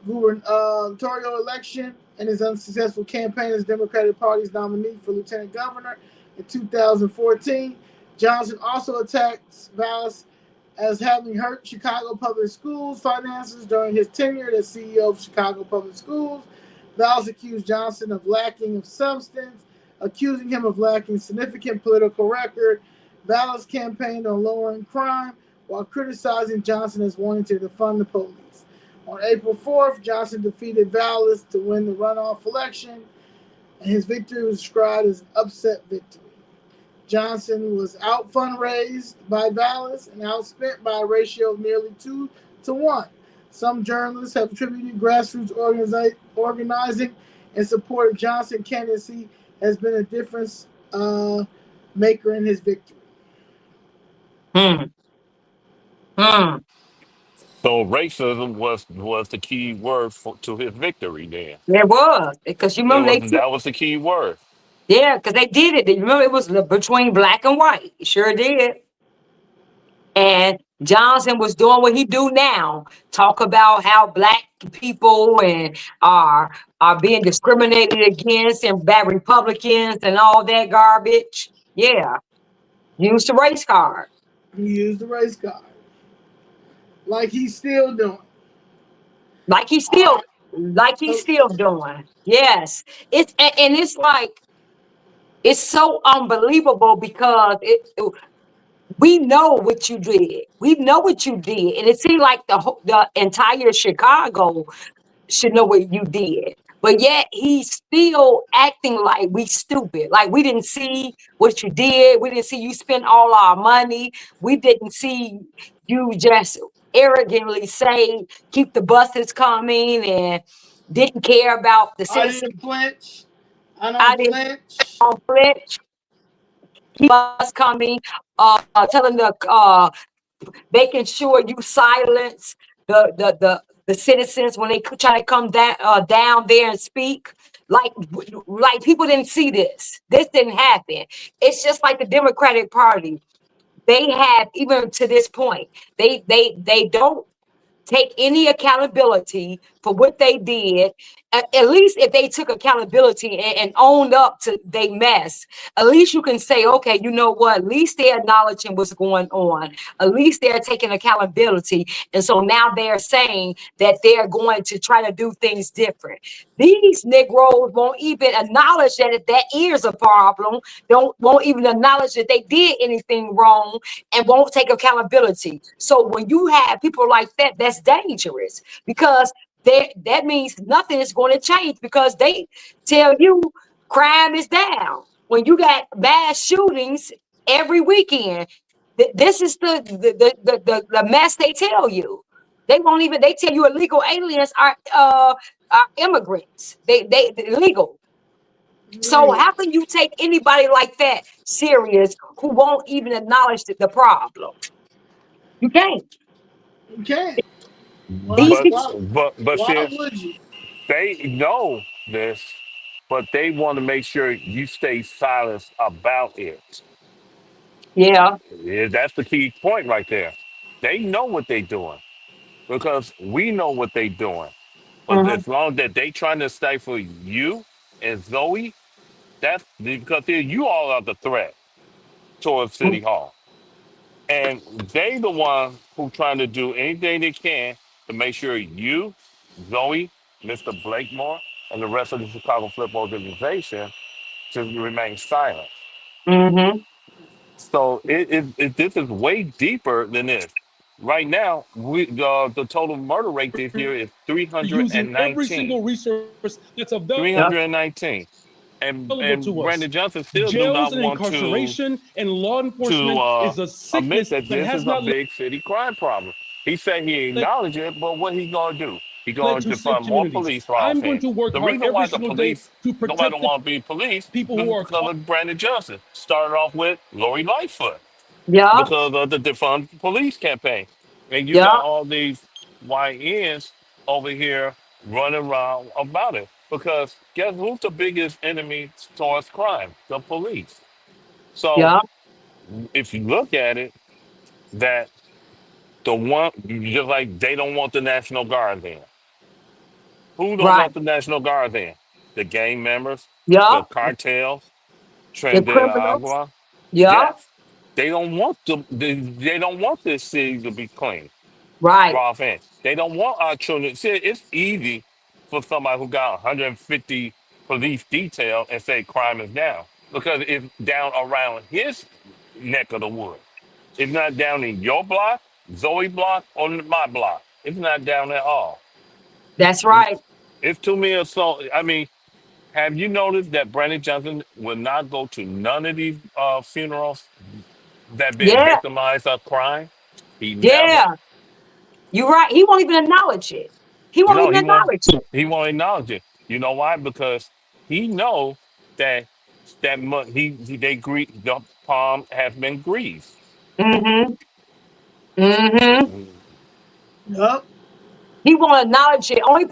gubernatorial election and his unsuccessful campaign as Democratic Party's nominee for lieutenant governor in 2014. Johnson also attacked Vallas as having hurt Chicago Public Schools finances during his tenure as CEO of Chicago Public Schools. Vallas accused Johnson of lacking of substance, accusing him of lacking significant political record. Vallas campaigned on lowering crime while criticizing Johnson as wanting to defund the police. On April 4th, Johnson defeated Vallas to win the runoff election, and his victory was described as an upset victory. Johnson was out fundraised by Vallas and outspent by a ratio of nearly 2 to 1. Some journalists have attributed grassroots organizing in support of Johnson's candidacy has been a difference maker in his victory. So racism was the key word to his victory. Then It was because you remember that was the key word. yeah, because they did it. You remember it was between black and white. It sure did. And Johnson was doing what he do now, talk about how black people and are being discriminated against and bad Republicans and all that garbage. Yeah, use the race card. He used the race card, like he's still doing. Like he's still doing. Yes, it's like it's so unbelievable because we know what you did. We know what you did. And it seemed like the entire Chicago should know what you did. But yet he's still acting like we stupid. Like we didn't see what you did. We didn't see you spend all our money. We didn't see you just arrogantly say, keep the buses coming and didn't care about the citizens. I didn't flinch. I don't flinch. Keep us coming, telling making sure you silence the citizens when they try to come down there and speak. Like people didn't see this. This didn't happen. It's just like the Democratic Party. They have, even to this point, they don't take any accountability for what they did. At least if they took accountability and owned up to they mess, at least you can say, okay, you know what? At least they're acknowledging what's going on. At least they're taking accountability. And so now they're saying that they're going to try to do things different. These Negroes won't even acknowledge that is a problem. Won't even acknowledge that they did anything wrong and won't take accountability. So when you have people like that, that's dangerous because that means nothing is going to change because they tell you crime is down. When you got mass shootings every weekend, this is the mess they tell you. They tell you illegal aliens are immigrants. They illegal. So how can you take anybody like that serious who won't even acknowledge the problem? You can't. You can't. But Why would you? they know this, but they want to make sure you stay silent about it. Yeah. Yeah, that's the key point right there. They know what they're doing because we know what they're doing. But Mm-hmm. as long that they trying to stifle you and Zoe, that's because you all are the threat towards City Hall. And they the one who trying to do anything they can to make sure you, Zoe, Mr. Blakemore, and the rest of the Chicago Flip organization to remain silent. Mm-hmm. So this is way deeper than this. Right now, the total murder rate this year is using every 319. single resource that's available 319. And to us. Brandon Johnson still do Jails not and want incarceration and law enforcement is a admit sickness that that this has is a not big city crime problem. He said he led acknowledged it, but what he gonna do? He's led going to to safe fund more communities. police for our I'm going fans. to work The hard reason why every the single day police, to nobody protect the want to be police, people is who are because caught. of Brandon Johnson. Started off with Lori Lightfoot Yeah, because of the defund police campaign. And you yeah, got all these YNs over here running around about it. Because guess who's the biggest enemy towards crime? The police. So yeah. if you look at it, that the one, just like they don't want the National Guard there. Who don't Right. want the National Guard there? The gang members, Yeah. the cartels, The Tren de la criminals. Agua. Yeah. Yes. They don't want this city to be clean. Right. Raw fans. They don't want our children. See, it's easy for somebody who got 150 police detail and say crime is down because it's down around his neck of the woods. It's not down in your block, Zoe block, or my block. It's not down at all. That's right. It's too many assault. I mean, have you noticed that Brandon Johnson will not go to none of these funerals that been Yeah. victimized of crime? He never. Yeah. You're right. He won't even acknowledge it. He won't No, even he won't. acknowledge it. He won't acknowledge it. You know why? Because he know that they grieve. The palm has been grieved. Mm-hmm. Mm-hmm. Yup. He won't acknowledge it. Only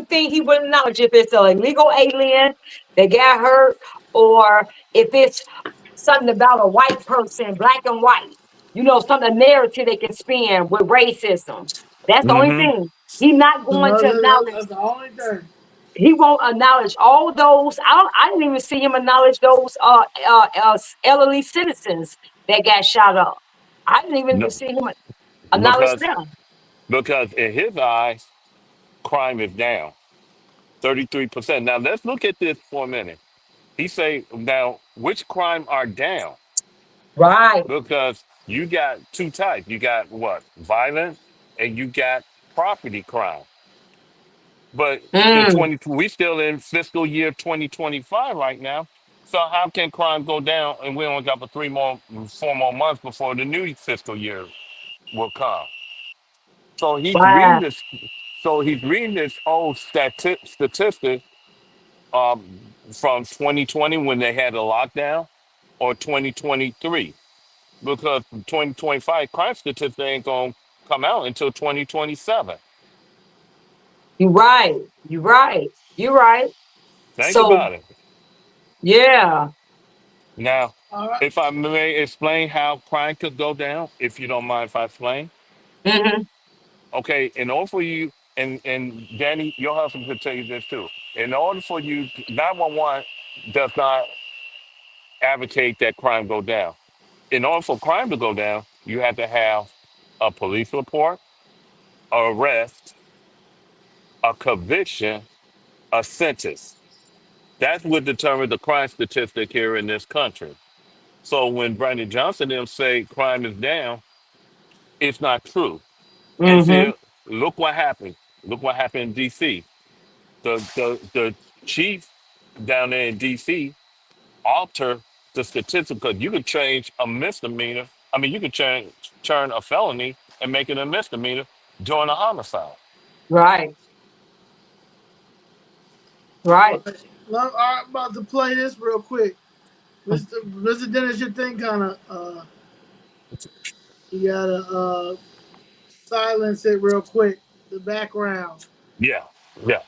thing he will acknowledge if it's an illegal alien that got hurt, or if it's something about a white person, black and white. Some narrative they can spin with racism. That's the only Mm-hmm. thing. He's not going to acknowledge. That's the only thing. He won't acknowledge all those. I didn't even see him acknowledge those elderly citizens that got shot up. I didn't even No, see him acknowledge because them. in his eyes, crime is down 33%. Now let's look at this for a minute. He say now which crime are down? Right. Because you got two types. You got what? Violent and you got property crime. But Mm, we still in fiscal year 2025 right now. So how can crime go down and we only got for 4 more months before the new fiscal year will come? So he's reading wow. this. So he's reading this old statistic from 2020 when they had a lockdown, or 2023, because 2025 crime statistics ain't gonna come out until 2027. You're right. You're right. You're right. Think So about it. yeah. Now, All right. if I may explain how crime could go down, if you don't mind if I explain. Hmm. Okay, in order for you, and Danny, your husband could tell you this too. In order for you, 911 does not advocate that crime go down. In order for crime to go down, you have to have a police report, a arrest, a conviction, a sentence. That's what determines the crime statistic here in this country. So when Brandon Johnson and them say crime is down, it's not true. And Hmm. see, look what happened. Look what happened in D.C. The chief down there in D.C. alter the statistic because you could change a misdemeanor. I mean, you could turn a felony and make it a misdemeanor during a homicide. Right. All Right. right. Well, I'm about to play this real quick. Mr. Dennis, your thing kind of you gotta silence it real quick. The background. Yeah, yeah.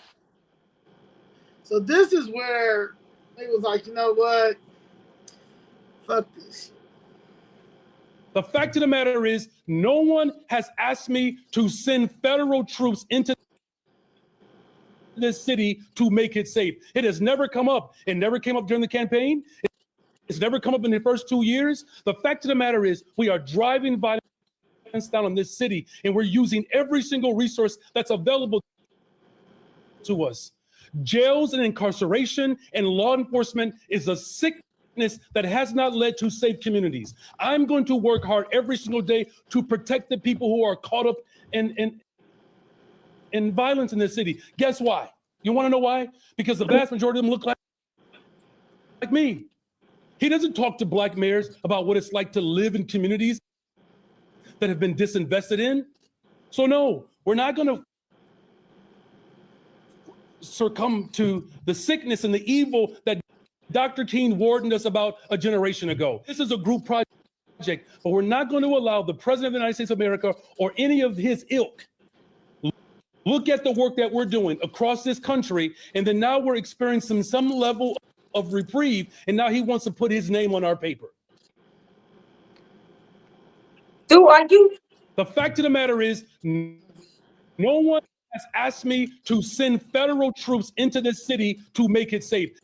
So this is where they was like, you know what? Fuck this. The fact of the matter is, no one has asked me to send federal troops into this city to make it safe. It has never come up. It never came up during the campaign. It's never come up in the first 2 years. The fact of the matter is, we are driving violence down in this city, and we're using every single resource that's available to us. Jails and incarceration and law enforcement is a sickness that has not led to safe communities. I'm going to work hard every single day to protect the people who are caught up in violence in this city. Guess why? You want to know why? Because the vast majority of them look like me. He doesn't talk to black mayors about what it's like to live in communities that have been disinvested in. So no, we're not going to succumb to the sickness and the evil that Dr. King warned us about a generation ago. This is a group project, but we're not going to allow the President of the United States of America or any of his ilk look at the work that we're doing across this country, and then now we're experiencing some level of reprieve, and now he wants to put his name on our paper. Do are you? The fact of the matter is, no one has asked me to send federal troops into this city to make it safe.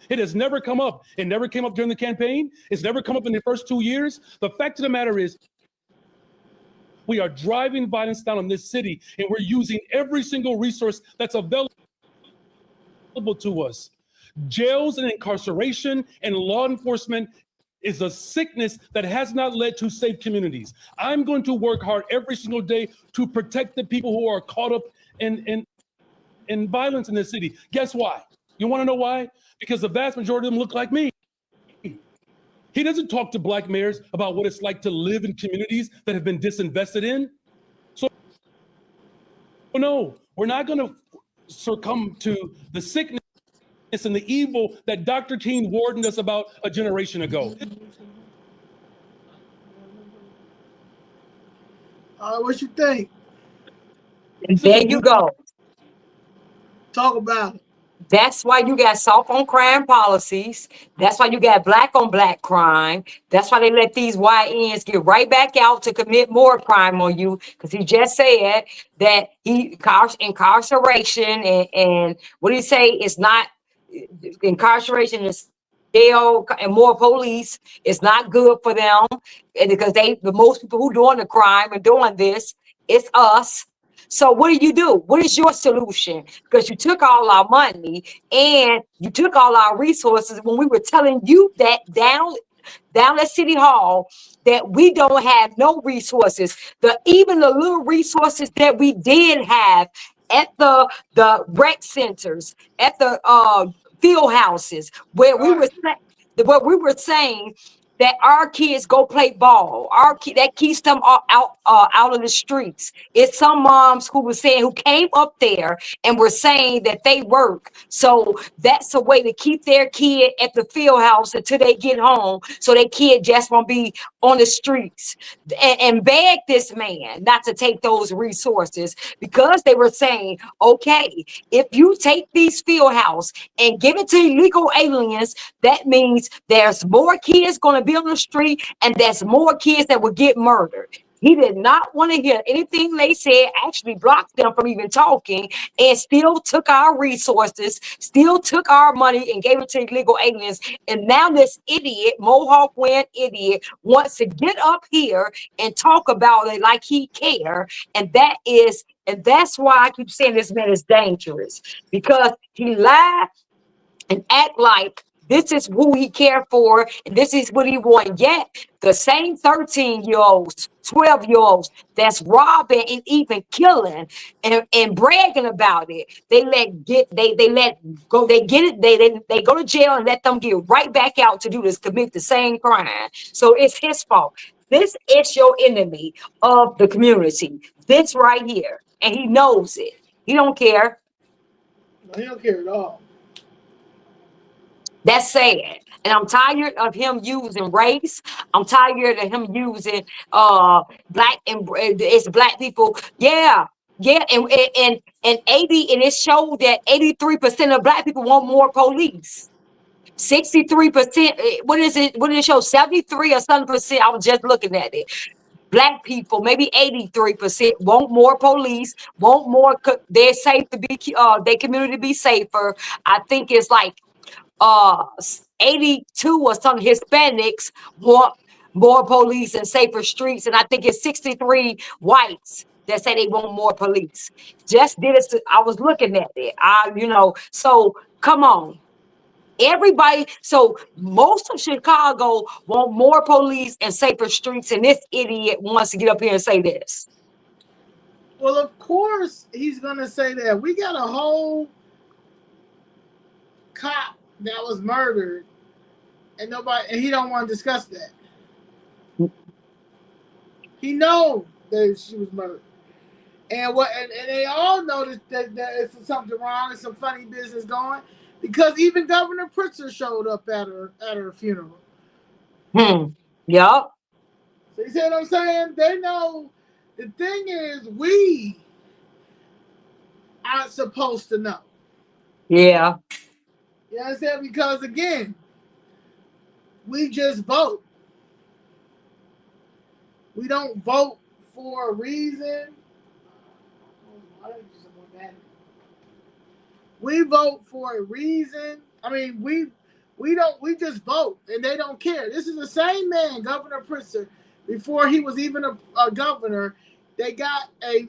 It has never come up. It never came up during the campaign. It's never come up in the first 2 years. The fact of the matter is, we are driving violence down in this city, and we're using every single resource that's available to us. Jails and incarceration and law enforcement is a sickness that has not led to safe communities. I'm going to work hard every single day to protect the people who are caught up in violence in this city. Guess why? You want to know why? Because the vast majority of them look like me. He doesn't talk to black mayors about what it's like to live in communities that have been disinvested in. So no, we're not going to succumb to the sickness and the evil that Dr. King warned us about a generation ago. What you think? There you go. Talk about it. That's why you got soft on crime policies. That's why you got black on black crime. That's why they let these YNs get right back out to commit more crime on you. Because he just said that incarceration and what did he say? It's not incarceration is jail and more police. It's not good for them. And because the most people who doing the crime and doing this, it's us. So what do? What is your solution? Because you took all our money and you took all our resources when we were telling you that down at City Hall that we don't have no resources. Even the little resources that we did have at the rec centers, at the field houses, where we were saying that our kids go play ball. That keeps them out of the streets. It's some moms who came up there and were saying that they work. So that's a way to keep their kid at the field house until they get home. So their kid just won't be on the streets and beg this man not to take those resources, because they were saying, okay, if you take these field house and give it to illegal aliens, that means there's more kids going to be on the street and there's more kids that will get murdered. He did not want to hear anything they said, actually blocked them from even talking, and still took our resources, still took our money and gave it to illegal aliens. And now this idiot, Mohawk wearing idiot, wants to get up here and talk about it like he care. And that's why I keep saying this man is dangerous, because he lied and act like this is who he cared for, and this is what he wanted. Yet the same 13-year-olds, 12-year-olds that's robbing and even killing and bragging about it, they go to jail and let them get right back out to commit the same crime. So it's his fault. This is your enemy of the community. This right here, and he knows it. He don't care. No, he don't care at all. That's sad. And I'm tired of him using race. I'm tired of him using black and it's black people. Yeah. And 80, and it showed that 83% of black people want more police. 63%, what is it? What did it show? 73 or something percent. I was just looking at it. Black people, maybe 83% want more police, want more, they're safe to be, their community to be safer. I think it's like 82 or some Hispanics want more police and safer streets, and I think it's 63 whites that say they want more police. Just did it. I was looking at it. So come on, everybody. So most of Chicago want more police and safer streets, and this idiot wants to get up here and say this. Well, of course he's gonna say that. We got a whole cop that was murdered, and he don't want to discuss that. He knows that she was murdered, And they all know that it's something wrong and some funny business going, because even Governor Pritzker showed up at her funeral. Yup. So you see what I'm saying? They know. The thing is, we aren't supposed to know. Yeah. You understand? Because again, we just vote. We don't vote for a reason. We vote for a reason. I mean, we just vote, and they don't care. This is the same man, Governor Pritzker, before he was even a governor. They got a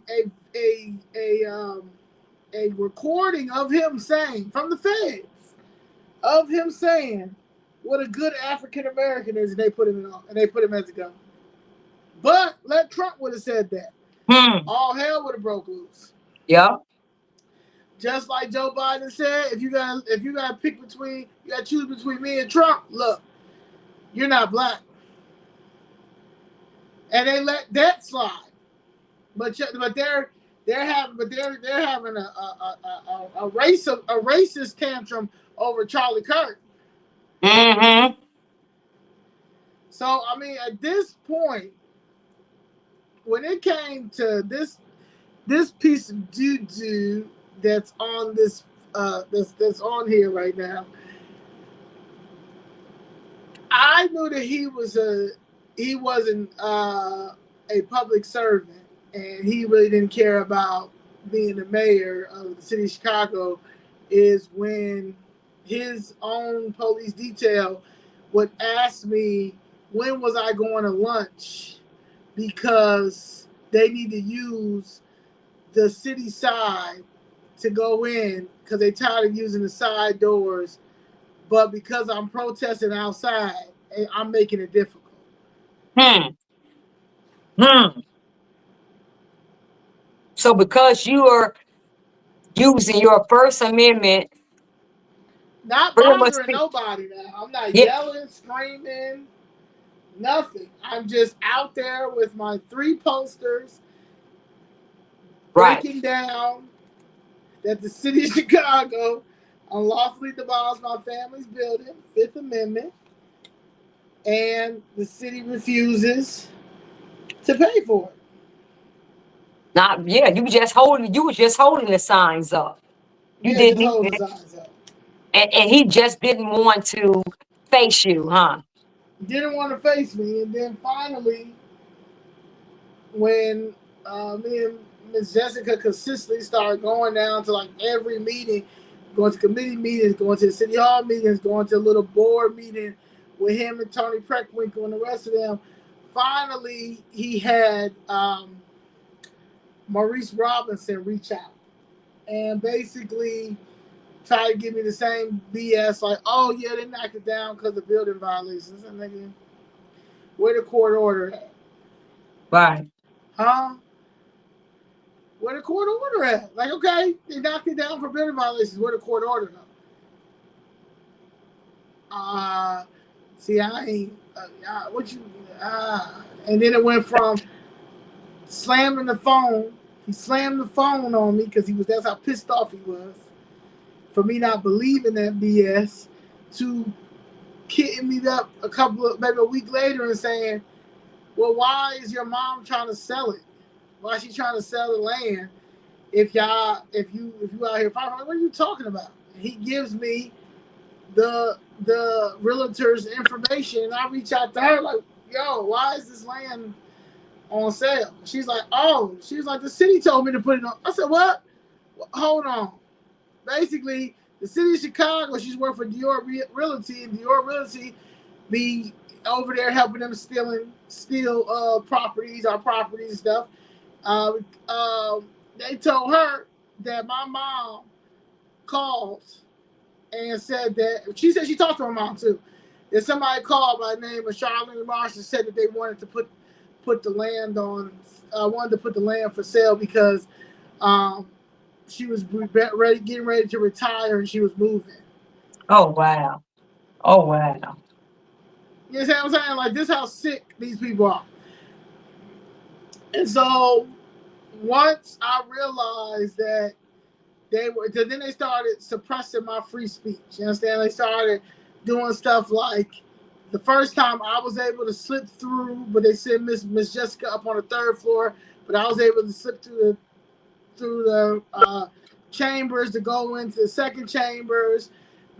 recording of him saying, from the feds, of him saying what a good African American is, and they put him as a governor. But let Trump would have said that, all hell would have broke loose. Yep. Just like Joe Biden said, if you gotta choose between me and Trump, look, you're not black. And they let that slide. But they're having a racist tantrum over Charlie Kirk. Mm-hmm. So I mean, at this point, when it came to this piece of doo-doo that's on this that's on here right now, I knew that he wasn't a public servant, and he really didn't care about being the mayor of the city of Chicago, is when his own police detail would ask me when was I going to lunch, because they need to use the city side to go in because they tired of using the side doors, but because I'm protesting outside, I'm making it difficult. So because you are using your First Amendment, Not pretty much, bothering nobody now. I'm not yeah, yelling, screaming, nothing. I'm just out there with my 3 posters right. breaking down that the city of Chicago unlawfully demolished my family's building, 5th Amendment, and the city refuses to pay for it. Not, yeah, you were just holding the signs up. You Yeah, just didn't hold even, the signs up. and he just didn't want to face you, huh? Didn't want to face me, and then finally, when me and Miss Jessica consistently started going down to like every meeting, going to committee meetings, going to the city hall meetings, going to a little board meeting with him and Tony Preckwinkle and the rest of them. Finally, he had Maurice Robinson reach out and basically try to give me the same BS, like, oh yeah, they knocked it down because of building violations. And nigga, where the court order at? Right. Huh? Where the court order at? Like, okay, they knocked it down for building violations. Where the court order though? See, I ain't. What you? And then it went from slamming the phone. He slammed the phone on me because that's how pissed off he was for me not believing that BS, to hitting me up maybe a week later and saying, well, why is your mom trying to sell it? Why is she trying to sell the land if you out here fighting? What are you talking about? And he gives me the realtor's information, and I reach out to her like, yo, why is this land on sale? She's like, the city told me to put it on. I said, what? Hold on. Basically, the city of Chicago, she's working for Dior Realty, and Dior Realty be over there helping them steal properties and stuff. They told her that my mom called and said that she said she talked to her mom too. That somebody called by the name of Charlene Marsh and said that they wanted to put the land for sale because she was getting ready to retire and she was moving. Oh wow. Oh wow. You know what I'm saying? Like, this is how sick these people are. And so once I realized that they were, then they started suppressing my free speech. You understand? They started doing stuff like the first time I was able to slip through, but they sent Miss Jessica up on the third floor, but I was able to slip through the chambers to go into the second chambers.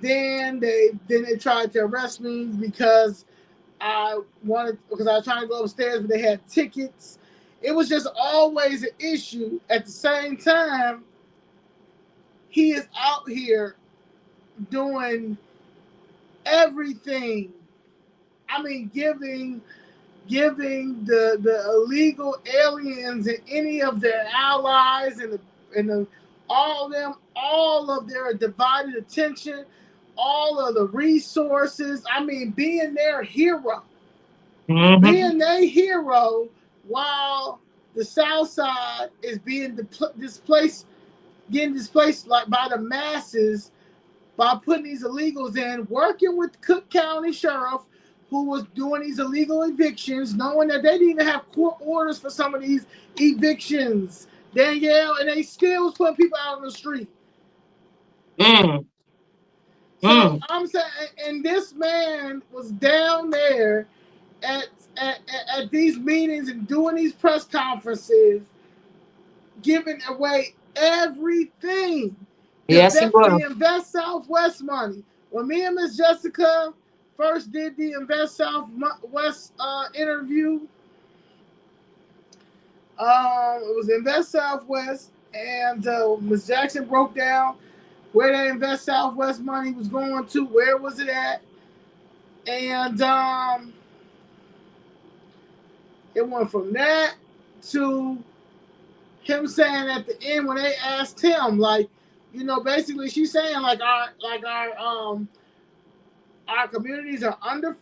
Then they tried to arrest me because I was trying to go upstairs, but they had tickets. It was just always an issue. At the same time, he is out here doing everything. I mean, giving the illegal aliens and any of their allies and the all of their divided attention, all of the resources. I mean, being their hero, being their hero, while the South Side is being displaced, getting displaced like by the masses by putting these illegals in, working with Cook County Sheriff, who was doing these illegal evictions, knowing that they didn't even have court orders for some of these evictions. Danielle, and they still was putting people out on the street. So I'm saying, and this man was down there at these meetings and doing these press conferences, giving away everything. Yes, he was. The Invest Southwest money. When me and Miss Jessica first did the Invest Southwest interview, it was Invest Southwest, and Miss Jackson broke down where that Invest Southwest money was going to, where was it at, and it went from that to him saying at the end when they asked him, like, you know, basically she's saying like our communities are under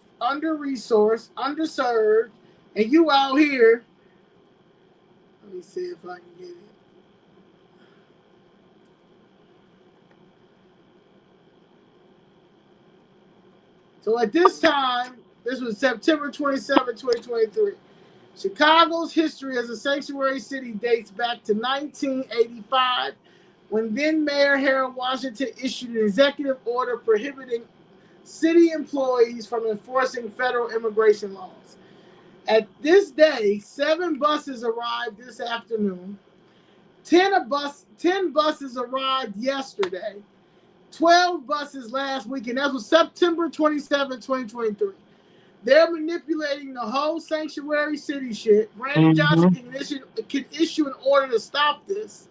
resourced, underserved, and you out here. Let me see if I can get it. So at this time, this was September 27, 2023. Chicago's history as a sanctuary city dates back to 1985, when then Mayor Harold Washington issued an executive order prohibiting city employees from enforcing federal immigration laws. At this day, 7 buses arrived this afternoon. 10 buses arrived yesterday. 12 buses last week, and that was September 27, 2023. They're manipulating the whole sanctuary city shit. Brandon Johnson can issue an order to stop this.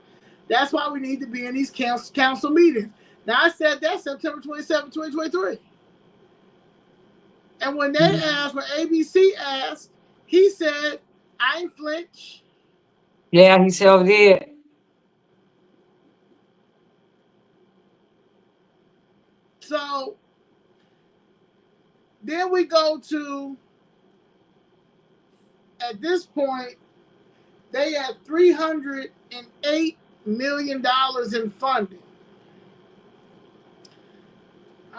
That's why we need to be in these council meetings. Now, I said that September 27, 2023. And when they asked, when ABC asked, he said, I ain't flinch. Yeah, he sure did. So then we go to, at this point, they had $308 million in funding.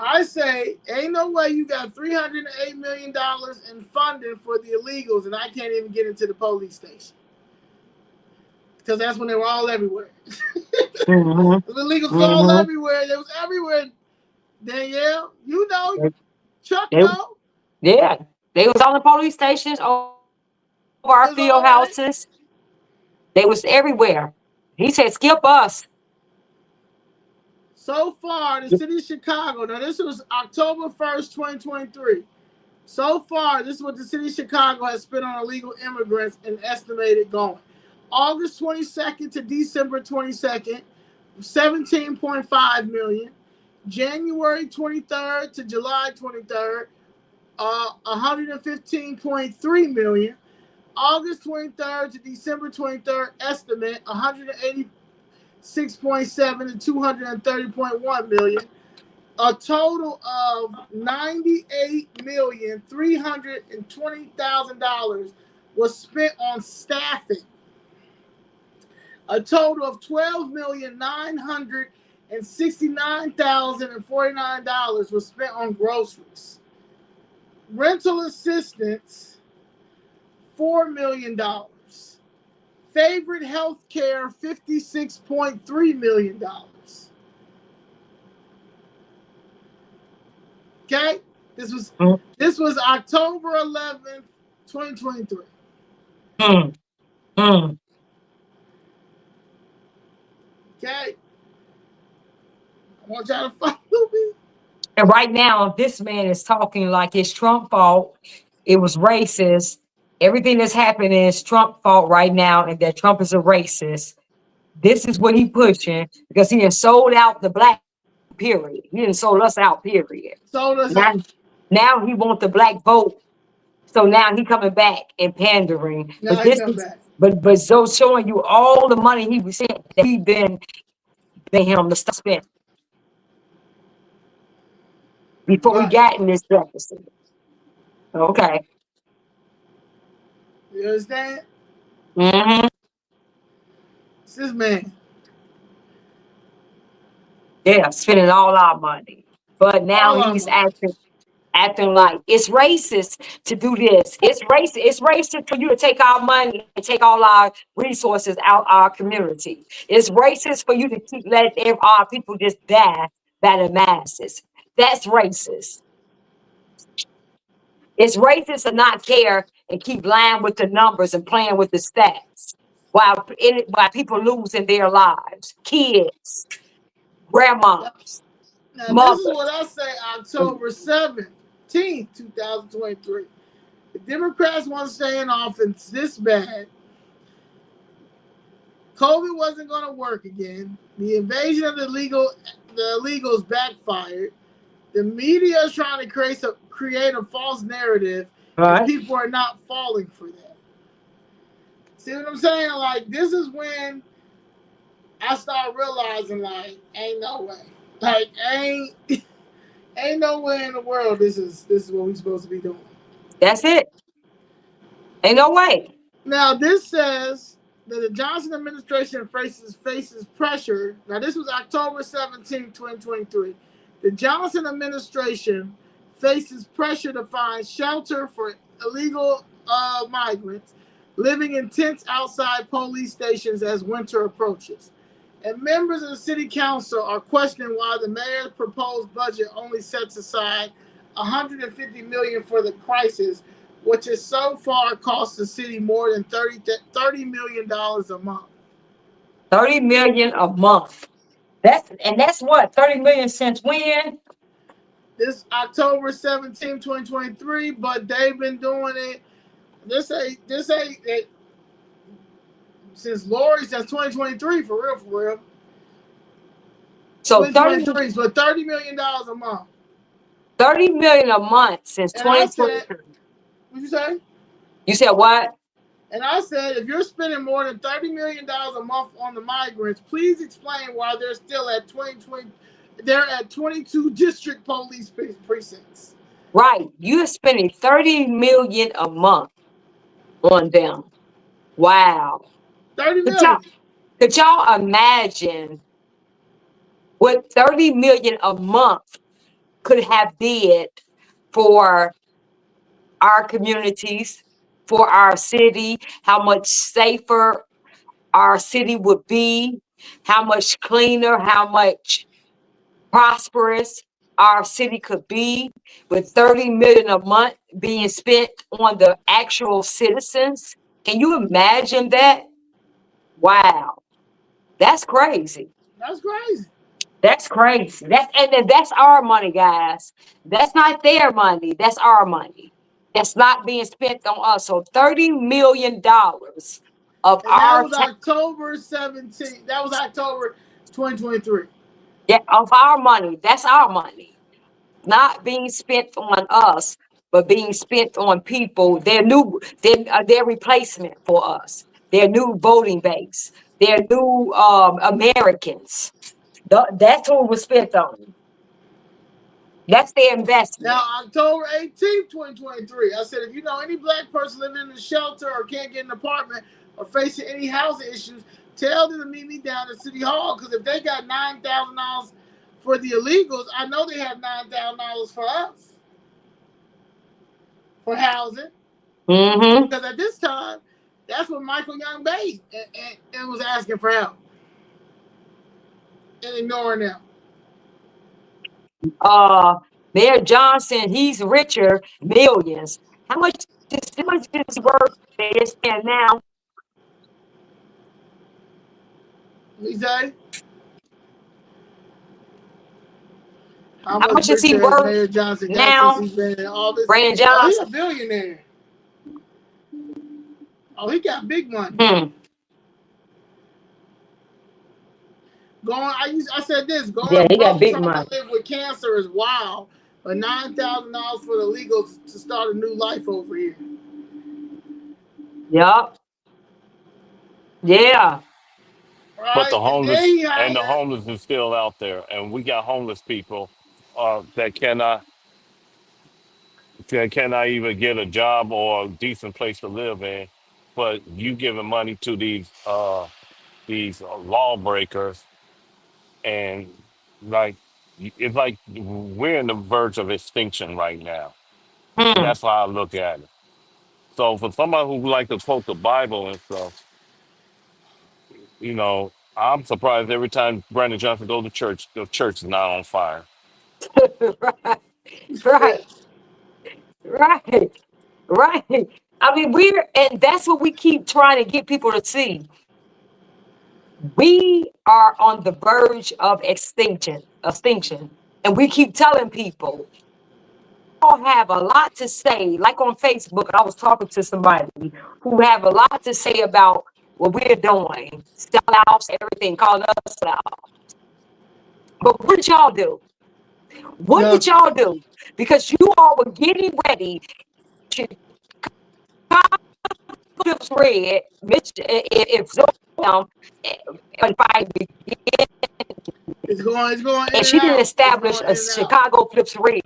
I say, ain't no way you got $308 million in funding for the illegals, and I can't even get into the police station. Because that's when they were all everywhere. The illegals were all everywhere. They was everywhere. Danielle, you know, Chuck know. Yeah, they was on the police stations, over our field houses. They was everywhere. He said, skip us. So far, the city of Chicago, now this was October 1st, 2023. So far, this is what the city of Chicago has spent on illegal immigrants and estimated going. August 22nd to December 22nd, $17.5 million. January 23rd to July 23rd, $115.3 million. August 23rd to December 23rd, estimate $186.7 to $230.1 million. A total of $98,320,000 was spent on staffing. A total of $12,969,049 was spent on groceries. Rental assistance, $4 million. Favorite health care, $56.3 million. Okay? This was October 11th, 2023. Mm, mm. Okay? I want y'all to follow me. And right now, this man is talking like it's Trump fault. It was racist. Everything that's happening is Trump fault right now, and that Trump is a racist. This is what he pushing because he has sold out the black period. He didn't sold us out, period. Sold us Now, out. now he want the black vote. So now he coming back and pandering. Now But he this come is back. but so showing you all the money he was saying that he been paying him to spend before we Right. got in this deficit. Okay. You understand? Mm-hmm. It's this man. Yeah, spending all our money. But now All our he's money. acting like it's racist to do this. It's racist. It's racist for you to take our money and take all our resources out our community. It's racist for you to keep letting our people just die by the masses. That's racist. It's racist to not care and keep lying with the numbers and playing with the stats while people losing their lives, kids, grandmas, Now, this is what mothers. I say October 17th, 2023. The Democrats want to stay in office this bad. COVID wasn't going to work again. The invasion of the illegals backfired. The media is trying to create a false narrative, and Right? people are not falling for that. See what I'm saying? Like, this is when I start realizing, like, ain't no way. Like, ain't no way in the world this is what we're supposed to be doing. That's it. Ain't no way. Now, this says that the Johnson administration faces pressure. Now, this was October 17, 2023. The Johnson administration faces pressure to find shelter for illegal migrants living in tents outside police stations as winter approaches. And members of the city council are questioning why the mayor's proposed budget only sets aside $150 million for the crisis, which has so far cost the city more than $30 million a month. 30 million a month. That's what? 30 million since when? This October 17, 2023, but they've been doing it. This ain't since Lori since 2023 for real. So 2023, so $30 million a month. 30 million a month since And I said, 2023. what you say? You said what? And I said, if you're spending more than $30 million a month on the migrants, please explain why they're still at 2020. They're at 22 district police precincts. Right. You're spending 30 million a month on them. Wow. 30 Could y'all, million. could y'all imagine what 30 million a month could have did for our communities, for our city, how much safer our city would be, how much cleaner, how much prosperous our city could be with 30 million a month being spent on the actual citizens. Can you imagine that? Wow. That's crazy. That's crazy. That's crazy. That's our money, guys. That's not their money. That's our money. That's not being spent on us. So $30 million of And that our was October 17th. That was October 2023. yeah, of our money. That's our money. Not being spent on us, but being spent on people. Their replacement for us. Their new voting base. Their new Americans. That's who it was spent on. That's their investment. Now, October 18th, 2023, I said, if you know any black person living in a shelter or can't get an apartment or facing any housing issues, tell them to meet me down at City Hall, because if they got $9,000 for the illegals, I know they have $9,000 for us for housing. Mm-hmm. Because at this time, That's what Michael Young made, and was asking for help and ignoring them. Mayor Johnson, he's richer, millions. How much is he worth? They stand now. What you say? How How much is he richer has worth Mayor Johnson got now? since he's been in office? Brandon Oh, he's Johnson. a billionaire. Oh, he got big money. I said this. Going He got broke big trying money. to live with cancer is wild. But $9,000 for the legals to start a new life over here. Yup. Yeah. Right? But the And homeless then he and the hired. homeless is still out there, and we got homeless people that cannot even get a job or a decent place to live in. But you giving money to these lawbreakers, and like it's like we're in the verge of extinction right now. Hmm. That's how I look at it. So for somebody who like to quote the Bible and stuff, I'm surprised every time Brandon Johnson goes to church, the church is not on fire. Right. Right. Right. I mean, and that's what we keep trying to get people to see. We are on the verge of extinction. And we keep telling people, all have a lot to say. Like on Facebook, I was talking to somebody who have a lot to say about what we're doing, sellouts, everything, calling us out. But what did y'all do? What did y'all do? Because you all were getting ready to Chips red, Mitch, if It's going in and she and didn't out. It's establish going a in and out. Chicago flips red.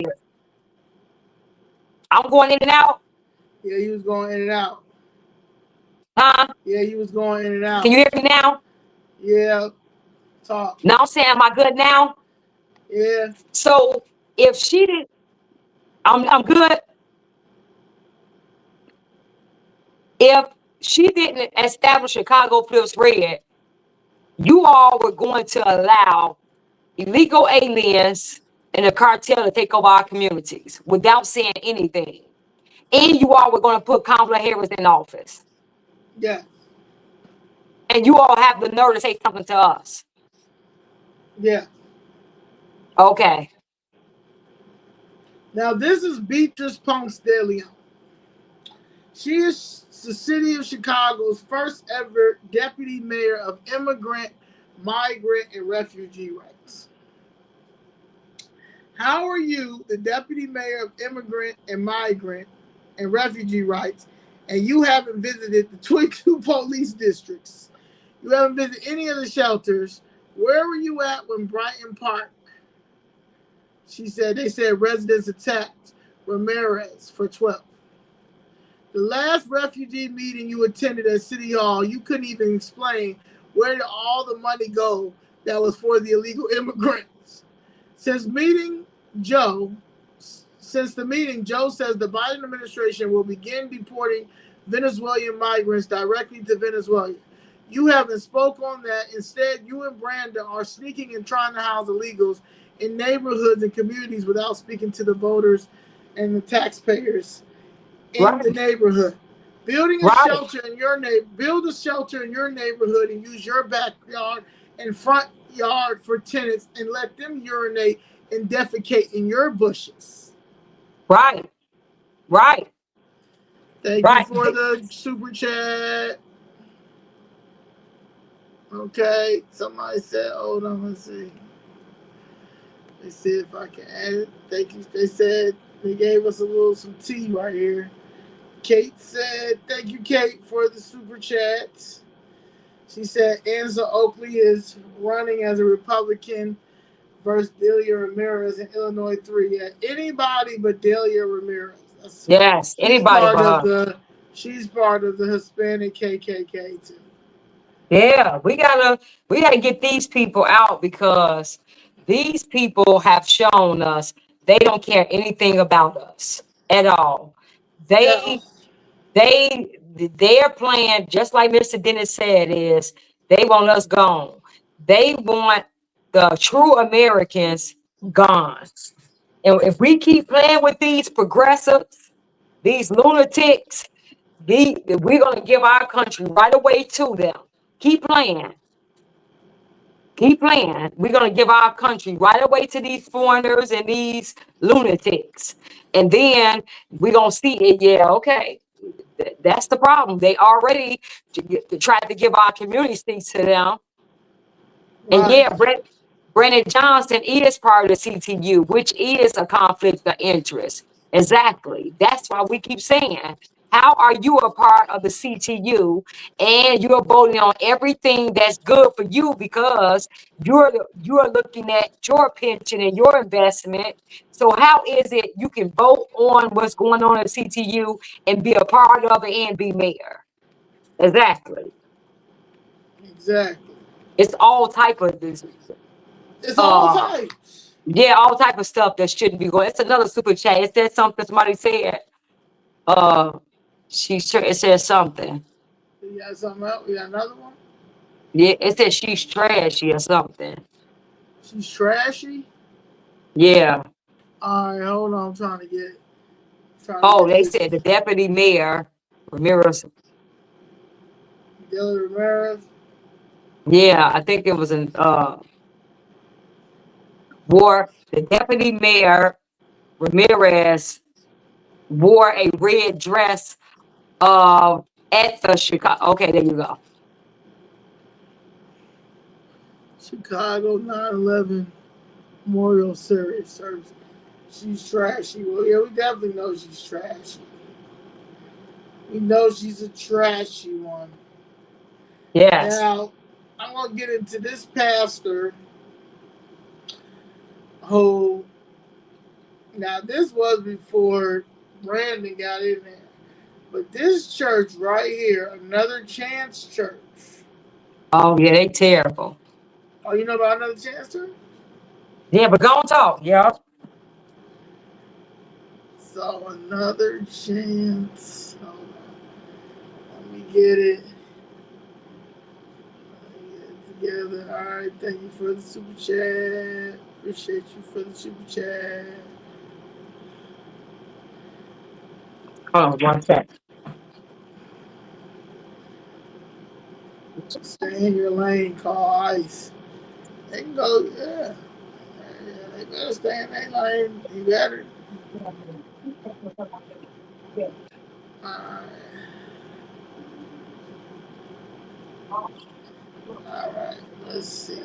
I'm going in and out. Yeah, he was going in and out. Huh? Yeah, he was going in and out. Can you hear me now? Yeah. Talk. Now I'm saying, am I good now? Yeah. So if she didn't, I'm good. If she didn't establish Chicago flips red, you all were going to allow illegal aliens and the cartel to take over our communities without saying anything. And you all were going to put Kamala Harris in office. Yeah. And you all have the nerve to say something to us. Yeah. Okay. Now, this is Beatrice Ponce de Leon. She is the city of Chicago's first ever deputy mayor of immigrant, migrant, and refugee rights. How are you the deputy mayor of immigrant and migrant and refugee rights, and you haven't visited the 22 police districts? You haven't visited any of the shelters. Where were you at when Brighton Park? They said residents attacked Ramirez for 12. The last refugee meeting you attended at City Hall, you couldn't even explain where did all the money go that was for the illegal immigrants. Since the meeting, Joe says the Biden administration will begin deporting Venezuelan migrants directly to Venezuela. You haven't spoke on that. Instead, you and Brandon are sneaking and trying to house illegals in neighborhoods and communities without speaking to the voters and the taxpayers in the neighborhood. Building a shelter in your build a shelter in your neighborhood and use your backyard and front yard for tenants and let them urinate and defecate in your bushes. Right. Thank you for the super chat. Okay, somebody said, hold on, let's see. They said if I can add it. Thank you. They said they gave us some tea right here. Kate said, thank you, Kate, for the super chat. She said Anza Oakley is running as a Republican versus Delia Ramirez in Illinois 3. Yeah, anybody but Delia Ramirez. Yes, anybody but her. She's part of the Hispanic KKK too. Yeah, we gotta get these people out because these people have shown us they don't care anything about us at all. They their plan, just like Mr. Dennis said, is they want us gone. They want the true Americans gone. And if we keep playing with these progressives, these lunatics, we're going to give our country right away to them. Keep playing. Keep playing. We're going to give our country right away to these foreigners and these lunatics. And then we're going to see it. Yeah, okay. That's the problem. They already tried to give our community seats to them. And Right. yeah, Brandon Johnson is part of the CTU, which is a conflict of interest. Exactly. That's why we keep saying, how are you a part of the CTU and you're voting on everything that's good for you because you're looking at your pension and your investment. So how is it you can vote on what's going on at CTU and be a part of it and be mayor? Exactly. Exactly. It's all type of this. It's all types. Yeah, all type of stuff that shouldn't be going. It's another super chat. It said something somebody said. Uh, it said something. You got something else? You got another one? Yeah, it said she's trashy or something. She's trashy? Yeah. All right, hold on. I'm trying to get. Oh, they said the deputy mayor Ramirez. Dylan Ramirez. Yeah, I think it was an wore the deputy mayor Ramirez wore a red dress at the Chicago. Okay, there you go. Chicago 9/11 Memorial Service. She's trashy. Well, yeah, we definitely know she's trashy. We know she's a trashy one. Yes. Now, I'm going to get into this pastor who, now this was before Brandon got in there, but this church right here, Another Chance Church. Oh, yeah, they terrible. Oh, you know about Another Chance Church? Yeah, but go on talk. Yeah. So, Another Chance. Hold on. Let me get it. Together. All right, thank you for the super chat. Appreciate you for the super chat. Hold on one second. Stay in your lane, call ICE. They can go, yeah. They better stay in their lane. You better. Alright. Alright, let's see.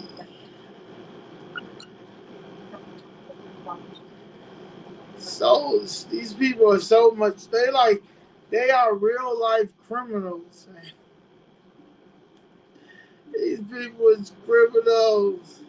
So, these people are so much, they are real life criminals, man. These people is criminals.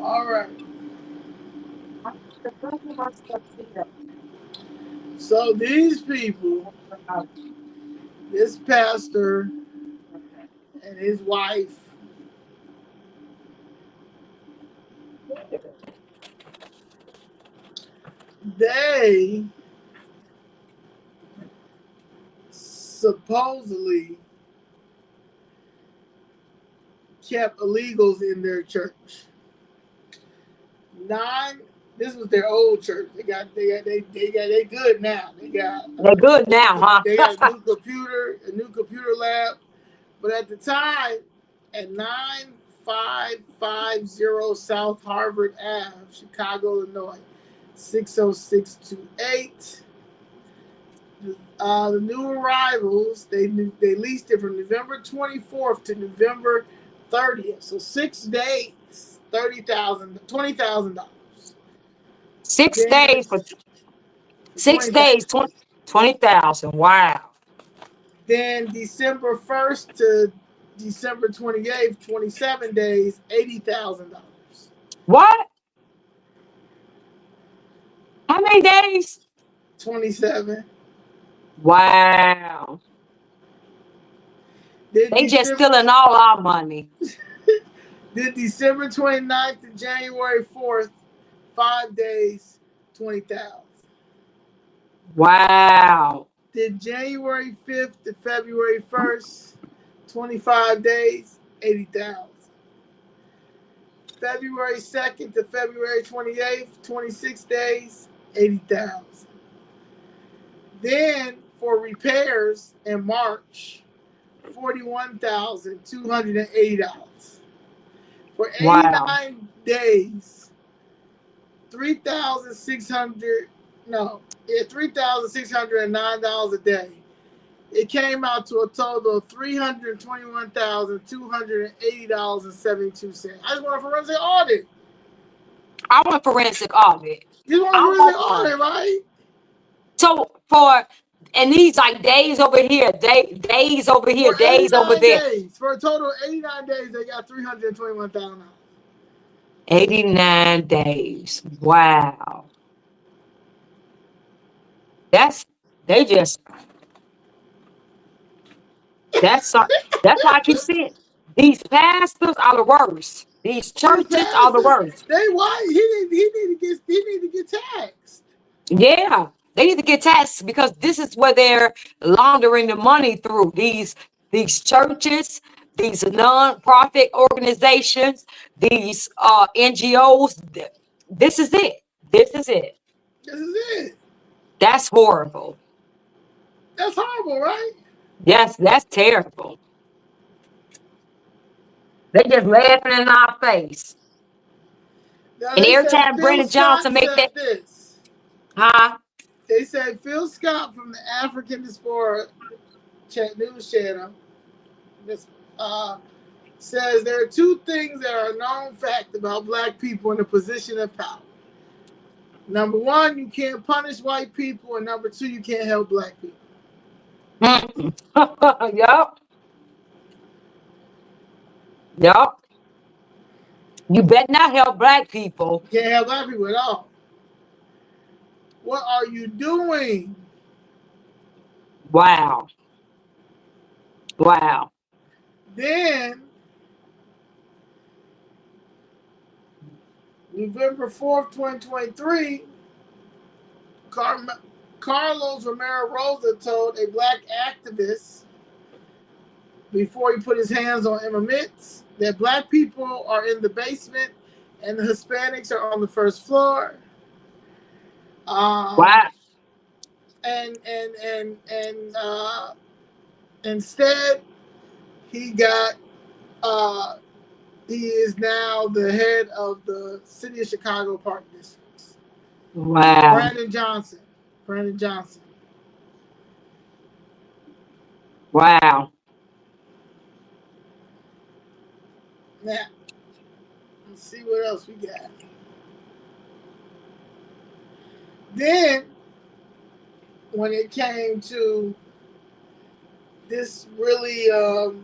Alright. So these people, this pastor and his wife, they supposedly kept illegals in their church. This was their old church. They good now. They're good now, huh? They got a new computer lab. But at the time, at 9550 South Harvard Ave, Chicago, Illinois, 60628. The new arrivals, they leased it from November 24th to November 30th. So 6 days, $20,000. 6 days for 6 days, 20,000. Wow. Then December 1st to December 28th, 27 days, $80,000. What? How many many days? 27. Wow. Then They just December, stealing all our money. then December 29th to January 4th, 5 days, 20,000. Wow. Then January 5th to February 1st, 25 days, 80,000. February 2nd to February 28th, 26 days, 80,000. Then for repairs in March, $41,280. For Wow. 89 days, 3,600 no, yeah, $3,609 a day. It came out to a total of $321,280.72. I just want a forensic audit. I want forensic audit. You want a I forensic want one. audit, right? So and these like days over here, days over here, For days over 89 there. days, for a total of 89 days, they got $321,000. 89 days. Wow. That's they just that's so- that's why I keep saying these pastors are the worst. These These churches are the pastors, worst. they why he need to get taxed. Yeah. They need to get taxed because this is where they're laundering the money through. These churches, these non-profit organizations, these NGOs. This is it. This is it. This is it. That's horrible. That's horrible, right? Yes, that's terrible. They just laughing in our face. Now And they every say time Phil Brandon Johnson Scott make said that, this. huh? They say Phil Scott from the African Diaspora News Channel this, says there are two things that are a known fact about black people in a position of power. Number one, you can't punish white people, and number two, you can't help black people. Yup. Yup. You better not help black people. You can't help black people at all. What are you doing? Wow. Wow. Then, November 4th, 2023, Carlos Romero Rosa told a black activist before he put his hands on Emma Mitz that black people are in the basement and the Hispanics are on the first floor. Wow. And instead he got he is now the head of the city of Chicago Park Districts. Wow. Brandon Johnson. Wow. Now, let's see what else we got. Then, when it came to this, really,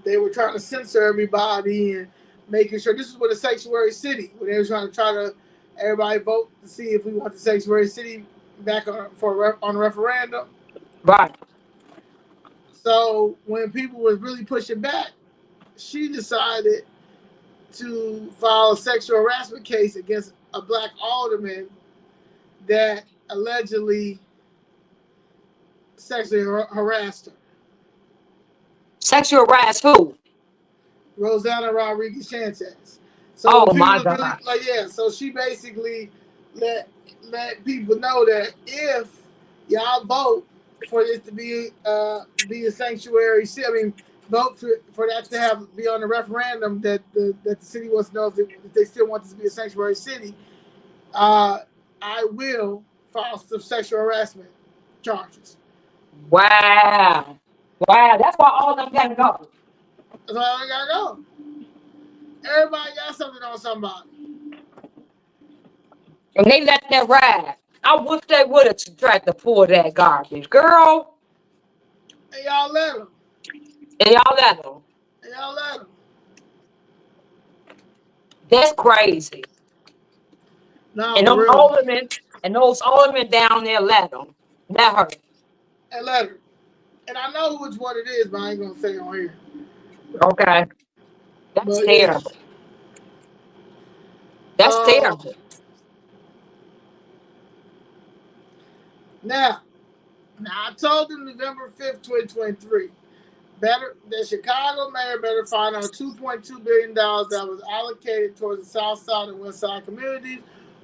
they were trying to censor everybody and making sure this is what a sanctuary city, when they were trying to everybody vote to see if we want the sanctuary city back on a referendum. Right. So when people was really pushing back, she decided to file a sexual harassment case against a black alderman that allegedly sexually harassed her. Sexual harass who? Rosanna Rodriguez Sanchez. So Oh people my was really God. like, yeah. So she basically let people know that if y'all vote for this to be a sanctuary city, I mean, vote for that to be on the referendum that the city wants to know if they still want this to be a sanctuary city. I will file some sexual harassment charges. Wow. Wow. That's why all of them gotta go. That's all I gotta go. Everybody got something on somebody. And they let that ride. I wish they would have tried to pull that garbage. Girl, And y'all let them. and y'all let them. And y'all let them. That's crazy. No, And for them real. aldermen, And those aldermen down there let her. And let her. And I know which one it is, but I ain't gonna say on here. Okay. That's But yeah. terrible. That's terrible. Now I told them November 5th, 2023. The Chicago mayor better find out $2.2 billion that was allocated towards the South Side and West Side communities.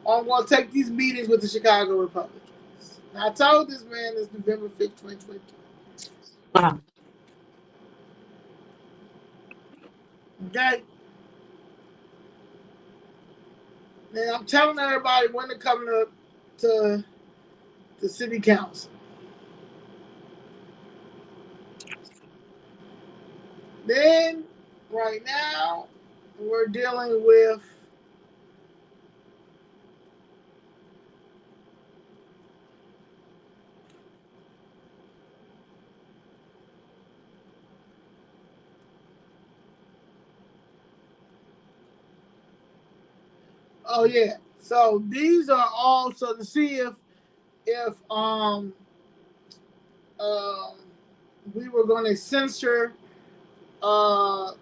I'm going to take these meetings with the Chicago Republicans. Now, I told this man this November 5th, 2023. Uh-huh. Okay? Now, I'm telling everybody when to come to the city council. Then, right now, we're dealing with oh yeah. So these are all so to see if we were going to censor Carlos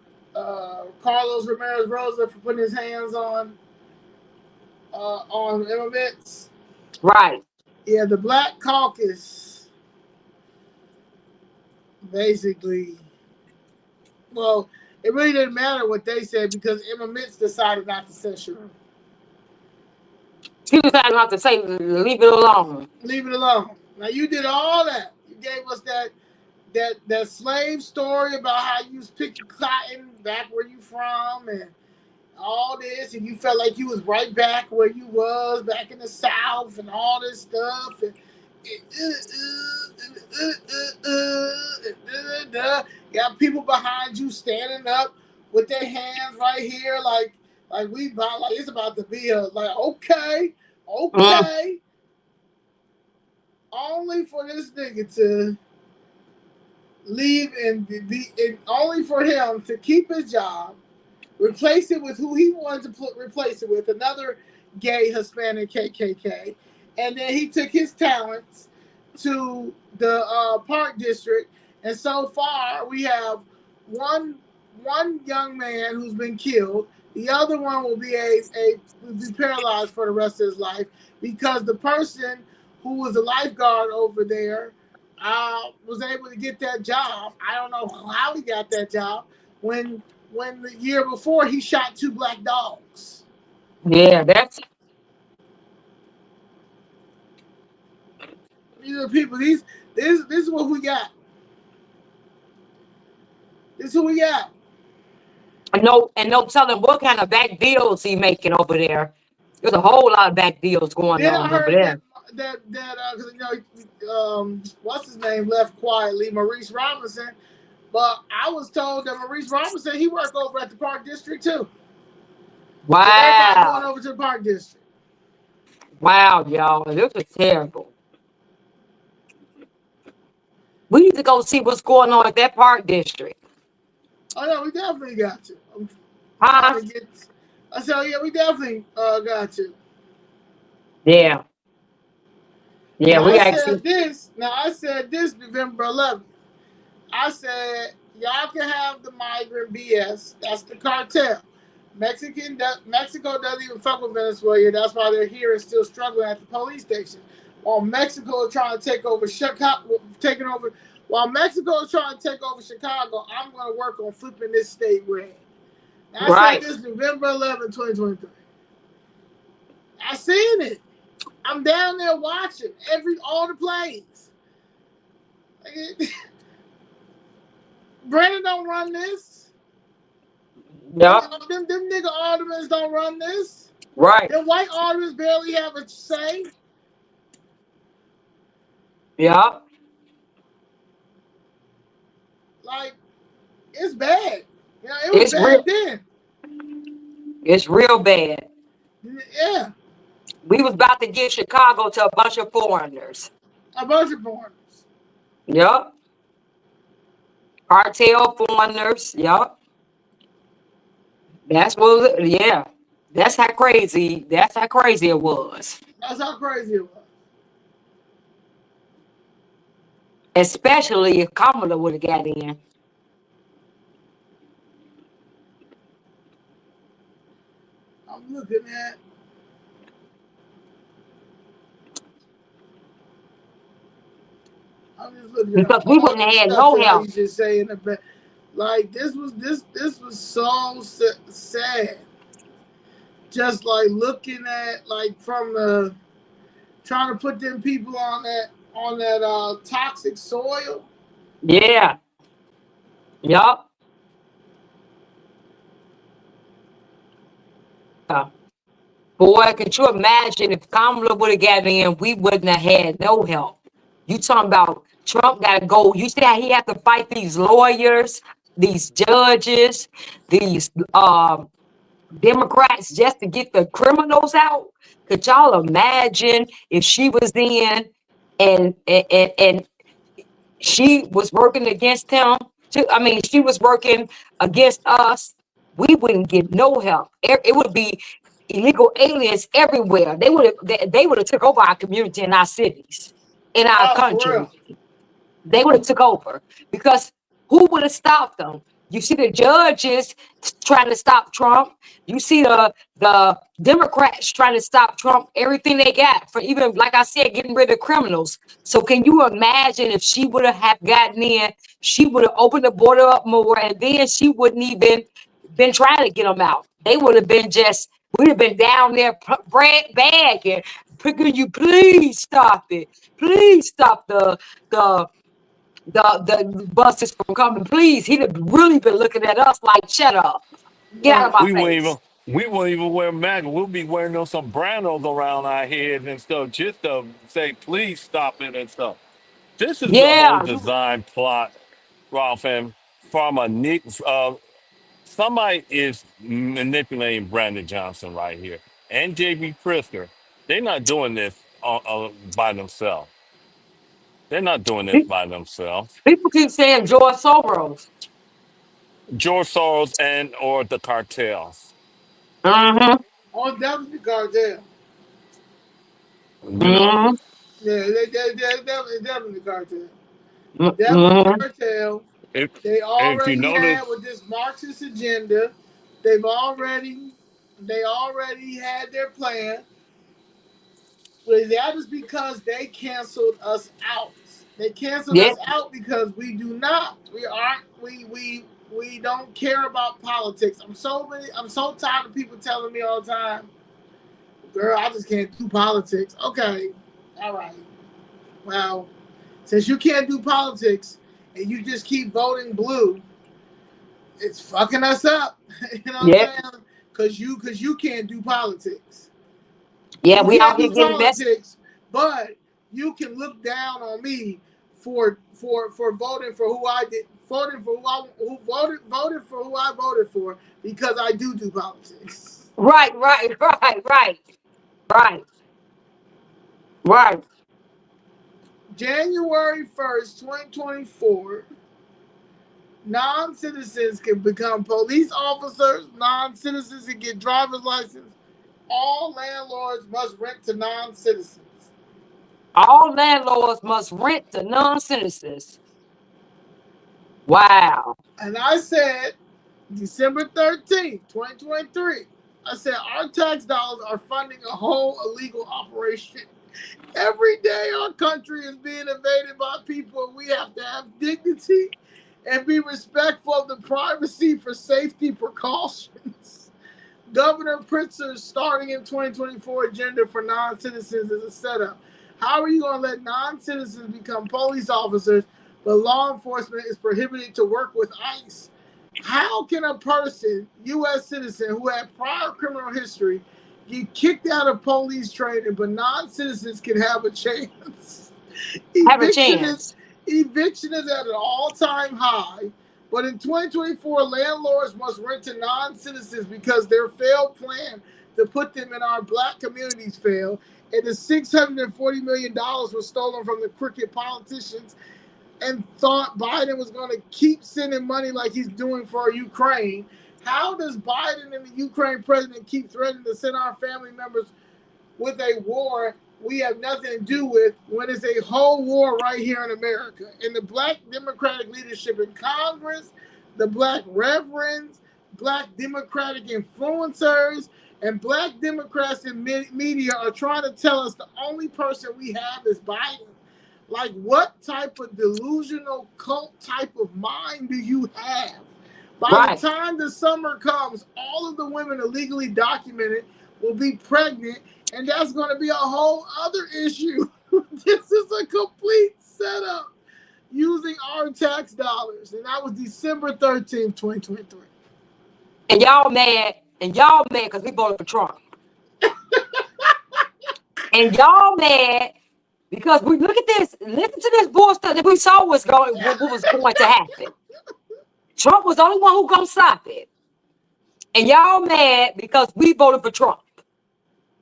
Ramirez Rosa for putting his hands on immigrants. Right. Yeah, the Black Caucus basically. Well, it really didn't matter what they said because immigrants decided not to censor him. He decided not to say, leave it alone. Leave it alone. Now you did all that. You gave us that slave story about how you was picking cotton back where you from and all this, and you felt like you was right back where you was back in the South and all this stuff. And got people behind you standing up with their hands right here, like we about like it's about to be a like okay. Only for this nigga to leave and only for him to keep his job, replace it with who he wanted to replace it with, another gay Hispanic KKK, and then he took his talents to the Park District, and so far we have one young man who's been killed. The other one will be will be paralyzed for the rest of his life because the person who was a lifeguard over there was able to get that job. I don't know how he got that job when the year before he shot 2 black dogs. Yeah, that's These are the people. This is what we got. This is who we got. no telling what kind of back deals he making over there. There's a whole lot of back deals going Then on I over heard there. that because what's his name left quietly, Maurice Robinson. But I was told that Maurice Robinson he worked over at the Park District too. Wow. So everybody going over to the Park District. Wow, y'all. This is terrible. We need to go see what's going on at that Park District. Oh no, we definitely got to. I'm Huh? trying to get. I said, oh, yeah, we definitely got to. Yeah. Yeah, Now we I got to said see. this. Now I said this November 11th. I said y'all can have the migrant BS. That's the cartel. Mexico doesn't even fuck with Venezuela. That's why they're here and still struggling at the police station. While Mexico is trying to take over Chicago, While Mexico is trying to take over Chicago, I'm going to work on flipping this state red. Now, I said this November 11, 2023. I seen it. I'm down there watching all the plays. Brandon don't run this. Yep. Them nigga aldermen don't run this. Right. Them white aldermen barely have a say. Yep. Like, it's bad. You know, it was bad then. It's real bad. Yeah. We was about to give Chicago to a bunch of foreigners. A bunch of foreigners. Yep. Cartel foreigners. Yep. That's what. Yeah. That's how crazy. That's how crazy it was. That's how crazy it was. Especially if Kamala would have got in. I'm looking at. I'm just looking at Because we all wouldn't the have had stuff no that I help. used to say in the back. Like this was so sad. Just like looking at like from the trying to put them people on that toxic soil. Yeah. Yup. Yeah. Boy, could you imagine if Kamala would have gotten in, we wouldn't have had no help. You talking about Trump got to go. You see how he had to fight these lawyers, these judges, these Democrats just to get the criminals out? Could y'all imagine if she was in and she was working against him? I mean, she was working against us. We wouldn't get no help. It would be illegal aliens everywhere. They would have took over our community and our cities, in our Oh, for country. real. They would have took over because who would have stopped them? You see the judges trying to stop Trump. You see the Democrats trying to stop Trump. Everything they got for even, like I said, getting rid of criminals. So can you imagine if she would have gotten in? She would have opened the border up more, and then she wouldn't even been trying to get them out. They would have been just. We'd have been down there begging, can you please stop it? Please stop the buses from coming. Please, he'd have really been looking at us like, shut up, get out Right. of my We won't even face. we won't even wear MAGA. We'll be wearing those sombreros around our heads and stuff just to say, please stop it and stuff. This is the whole Yeah, design plot, Ralph, and from a Nick. Somebody is manipulating Brandon Johnson right here and JB Prisker. They're not doing this by themselves. They're not doing this by themselves. people keep saying George Soros. George Soros and or the cartels. Mm-hmm. Oh, definitely cartel. You know, Mm-hmm. Yeah, they definitely cartel. Definitely Mm-hmm. cartel. if They if you already notice, had with this Marxist agenda. They've already they already had their plan. But that is because they canceled us out. They canceled Yeah. us out because we do not. We aren't. We don't care about politics. I'm so tired of people telling me all the time, "Girl, I just can't do politics." Okay, all right. Well, since you can't do politics and you just keep voting blue, it's fucking us up. You know what I'm Yeah. saying? Because you can't do politics. Yeah. You We can't out here do getting messy. politics, but you can look down on me for voting for who I did, voting for who voted for who I voted for because I do politics. Right. Right. Right. Right. Right. Right. January 1st, 2024, non-citizens can become police officers. Non-citizens can get driver's license. All landlords must rent to non-citizens. All landlords must rent to non-citizens. Wow. And I said, December 13th, 2023, I said, our tax dollars are funding a whole illegal operation. Every day our country is being invaded by people, and we have to have dignity and be respectful of the privacy for safety precautions. Governor Pritzker's starting in 2024 agenda for non-citizens is a setup. How are you going to let non-citizens become police officers, but law enforcement is prohibited to work with ICE? How can a person, U.S. citizen, who had prior criminal history, get kicked out of police training, but non-citizens can have a chance? Have a Eviction is chance. eviction is at an all-time high, but in 2024, landlords must rent to non-citizens because their failed plan to put them in our black communities failed, and the $640 million was stolen from the crooked politicians and thought Biden was going to keep sending money like he's doing for Ukraine. How does Biden and the Ukraine president keep threatening to send our family members with a war we have nothing to do with when it's a whole war right here in America? And the black Democratic leadership in Congress, the black reverends, black Democratic influencers, and black Democrats in media are trying to tell us the only person we have is Biden. Like, what type of delusional cult type of mind do you have? By the time the summer comes, all of the women illegally documented will be pregnant, and that's going to be a whole other issue. This is a complete setup using our tax dollars, and that was December 13th, 2023. And y'all mad because we voted for Trump. And y'all mad because we look at this, listen to this bullshit that we saw what was going to happen. Trump was the only one who gonna stop it. And y'all mad because we voted for Trump.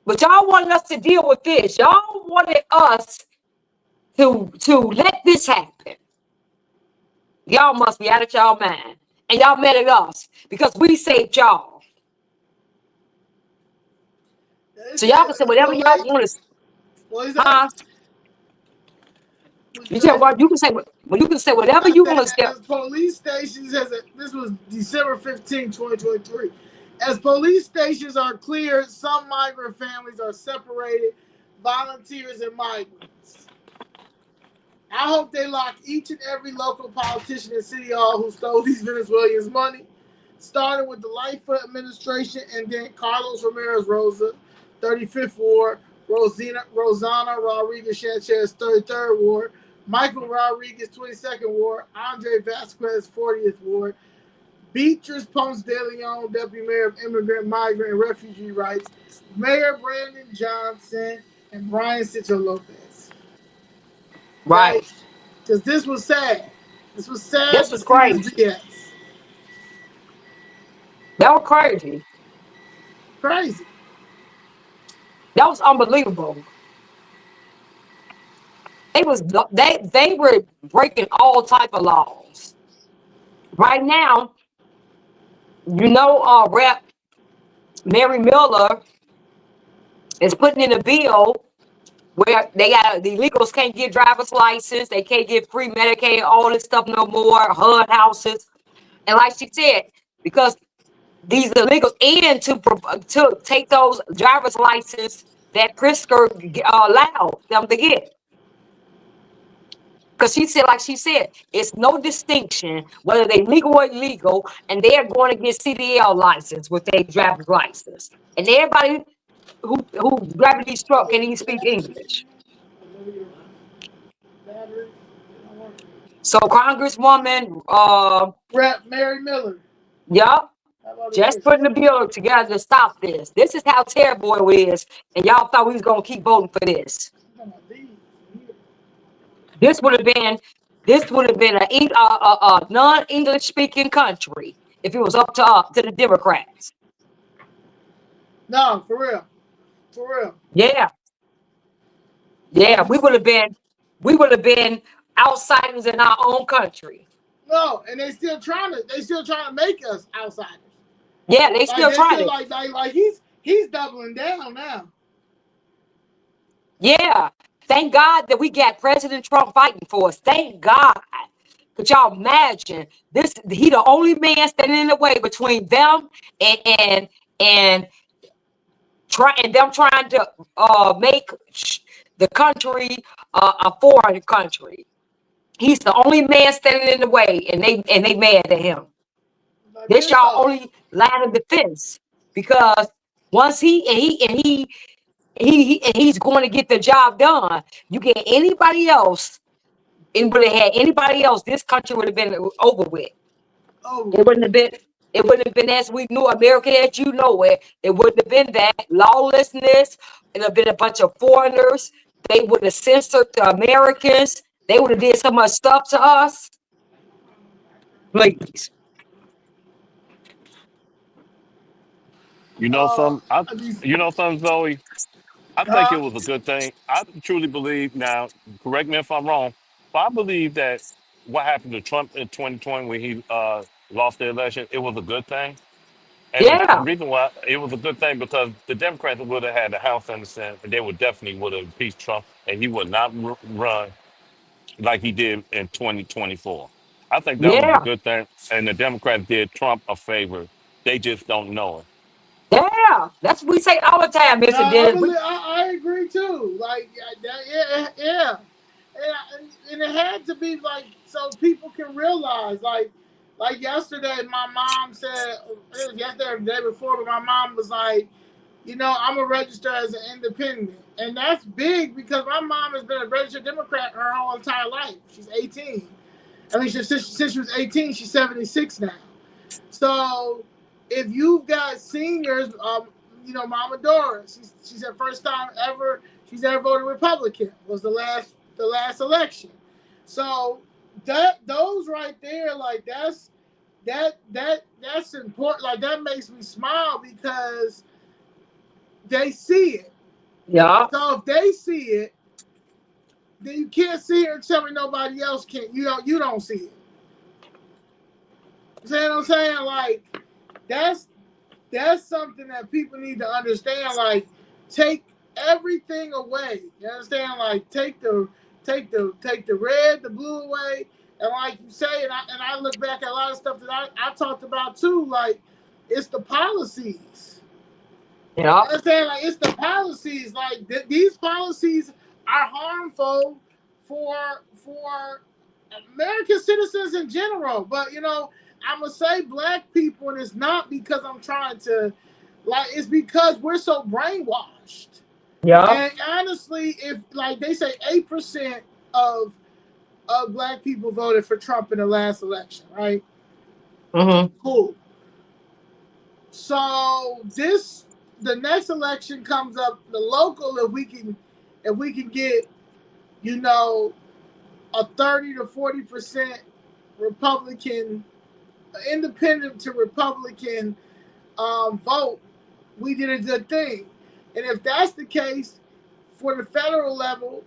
But y'all wanted us to deal with this. Y'all wanted us to let this happen. Y'all must be out of y'all mind. And y'all mad at us because we saved y'all. So y'all can say whatever y'all want to. What is that? You can say whatever you want to say. As police stations, this was December 15, 2023. As police stations are cleared, some migrant families are separated, volunteers and migrants. I hope they lock each and every local politician in City Hall who stole these Venezuelans' money, starting with the Lightfoot administration and then Carlos Ramirez Rosa, 35th Ward, Rosana Rodriguez Sanchez, 33rd Ward, Michael Rodriguez, 22nd Ward, Andre Vasquez, 40th Ward, Beatrice Ponce de Leon, Deputy Mayor of Immigrant, Migrant, and Refugee Rights, Mayor Brandon Johnson, and Brian Cicho Lopez. Right. Because this was sad. This was sad. This was crazy. BS. That was crazy. Crazy. That was unbelievable. They were breaking all type of laws. Right now, Rep. Mary Miller is putting in a bill where the illegals can't get driver's license, they can't get free Medicaid, all this stuff no more, HUD houses. And like she said, because these illegals, and to take those driver's license that Pritzker allowed them to get. Because she said, it's no distinction whether they legal or illegal, and they're going to get CDL license with their driver's license. And everybody who driving these trucks can't even speak English. So Congresswoman Rep. Mary Miller. Yup. Just putting the bill together to stop this. This is how terrible it is. And y'all thought we was gonna keep voting for this. This would have been a non-English speaking country if it was up to the Democrats. No, for real. For real. Yeah. Yeah, we would have been outsiders in our own country. No, and they still trying to make us outsiders. Yeah, they still trying to. Like he's doubling down now. Yeah. Thank God that we got President Trump fighting for us. Thank God. Could y'all imagine this? He the only man standing in the way between them and them trying to make the country a foreign country. He's the only man standing in the way, and they mad at him. This y'all only line of defense, because once he's going to get the job done. You get anybody else, and would have had anybody else, this country would have been over with. Oh. It wouldn't have been as we knew America as you know it. It wouldn't have been that lawlessness. It would have been a bunch of foreigners. They would have censored the Americans. They would have did so much stuff to us. Please. You know something, Zoe? I think it was a good thing. I truly believe, now, correct me if I'm wrong, but I believe that what happened to Trump in 2020 when he lost the election, it was a good thing. And the Yeah, reason why it was a good thing because the Democrats would have had the House in the Senate, and they would definitely would have impeached Trump, and he would not run like he did in 2024. I think that was a yeah, good thing, and the Democrats did Trump a favor. They just don't know it. yeah. That's what we say all the time, No, Mr. Dennis. I agree too. Like, yeah. And it had to be like so people can realize, like yesterday, my mom said, it was yesterday or the day before, but my mom was like, I'm a register as an independent, and that's big because my mom has been a registered Democrat her whole entire life. She's 18. I mean, since she was 18, she's 76 now. So if you've got seniors, Mama Doris, she's her first time ever she's ever voted Republican, was the last election. So those right there, like that's important. Like that makes me smile because they see it. Yeah, So if they see it, then you can't see it and tell me nobody else can. You don't see it. You see what I'm saying? Like that's something that people need to understand. Like, take everything away. You understand? Like, take the red, the blue away, and like you say, and I look back at a lot of stuff that I talked about too. Like, it's the policies. yeah, You understand? Like, it's the policies. Like, these policies are harmful for American citizens in general. But I'm gonna say black people, and it's not because I'm trying to, like, it's because we're so brainwashed. yeah. And honestly, if like they say 8% of black people voted for Trump in the last election, right? Mm-hmm. Cool. So the next election comes up, the local, if we can get, a 30 to 40% Republican, independent to Republican vote, we did a good thing. And if that's the case, for the federal level,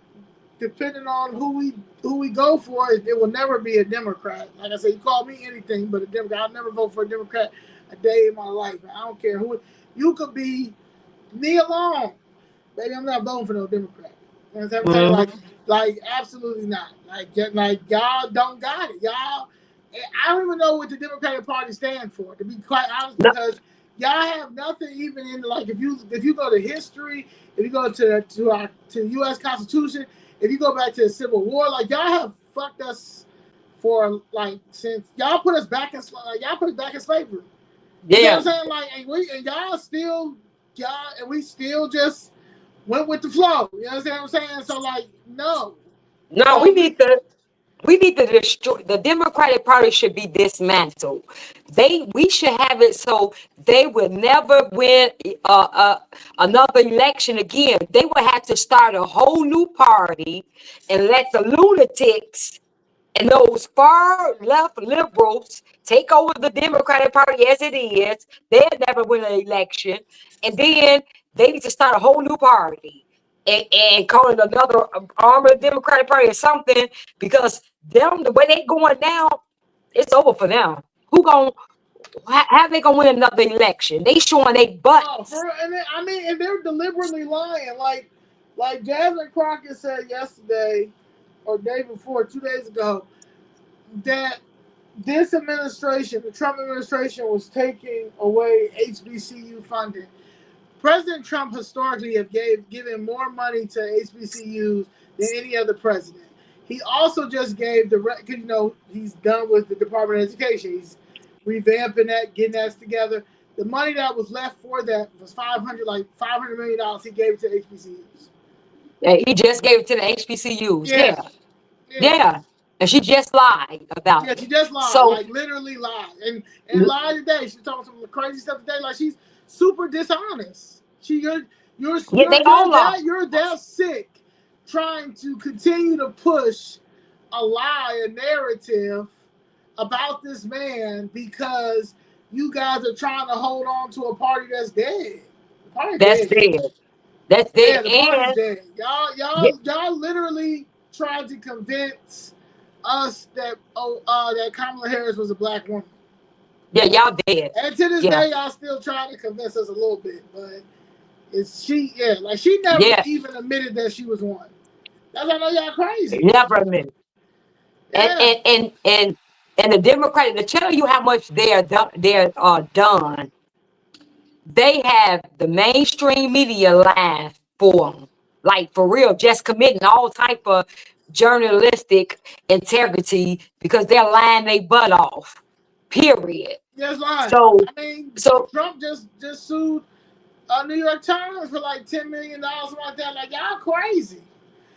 depending on who we go for, it will never be a Democrat. Like I said, you call me anything but a Democrat. I'll never vote for a Democrat a day in my life. I don't care who. You could be me alone, baby. I'm not voting for no Democrat. You know what I'm saying? Mm-hmm. Like absolutely not. Like y'all don't got it. Y'all, I don't even know what the Democratic Party stands for, to be quite honest, No, because y'all have nothing even in, like, if you go to history, if you go to the U.S. Constitution, if you go back to the Civil War, like, y'all have fucked us for, like, since y'all put us back in slavery. You know what yeah. I'm saying? Like, and y'all still and we still just went with the flow. You know what I'm saying? So, like, no. No, So we need to destroy the Democratic Party should be dismantled. We should have it so they will never win another election again. They will have to start a whole new party and let the lunatics and those far left liberals take over the Democratic Party as it is. They'll never win an election. And then they need to start a whole new party and call it another arm of the Democratic Party or something, because them, the way they going now, it's over for them. How they gonna win another election? They showing they no, butts. and they're deliberately lying. Like Jasmine Crockett said yesterday or day before, 2 days ago, that this administration, the Trump administration, was taking away HBCU funding. President Trump historically have given more money to HBCUs than any other president. He also just gave he's done with the Department of Education. He's revamping that, getting that together. The money that was left for that was $500 million. He gave it to HBCUs. He just gave it to the HBCUs. Yeah, Yeah, yeah. yeah. And she just lied Yeah, about she it. just lied, So like literally lied, and lied today. She's talking some crazy stuff today, like she's super dishonest. yeah, they all lie. You're that sick, trying to continue to push a lie, a narrative about this man because you guys are trying to hold on to a party that's dead. The party That's dead. dead. That's dead. Yeah, the party's And dead. yeah, Y'all literally tried to convince us that Kamala Harris was a black woman. Yeah, y'all dead. And to this Yeah, day, y'all still trying to convince us a little bit, but it's she. Yeah, like she never yeah, even admitted that she was one. That's why I know y'all crazy. never a minute. And Yeah, and and and and the Democratic to tell you how much they're done. They have the mainstream media lying for them, like for real, just committing all type of journalistic integrity because they're lying their butt off. Period. that's lying. So I mean, so Trump just sued New York Times for like $10 million, something like that. Like y'all crazy.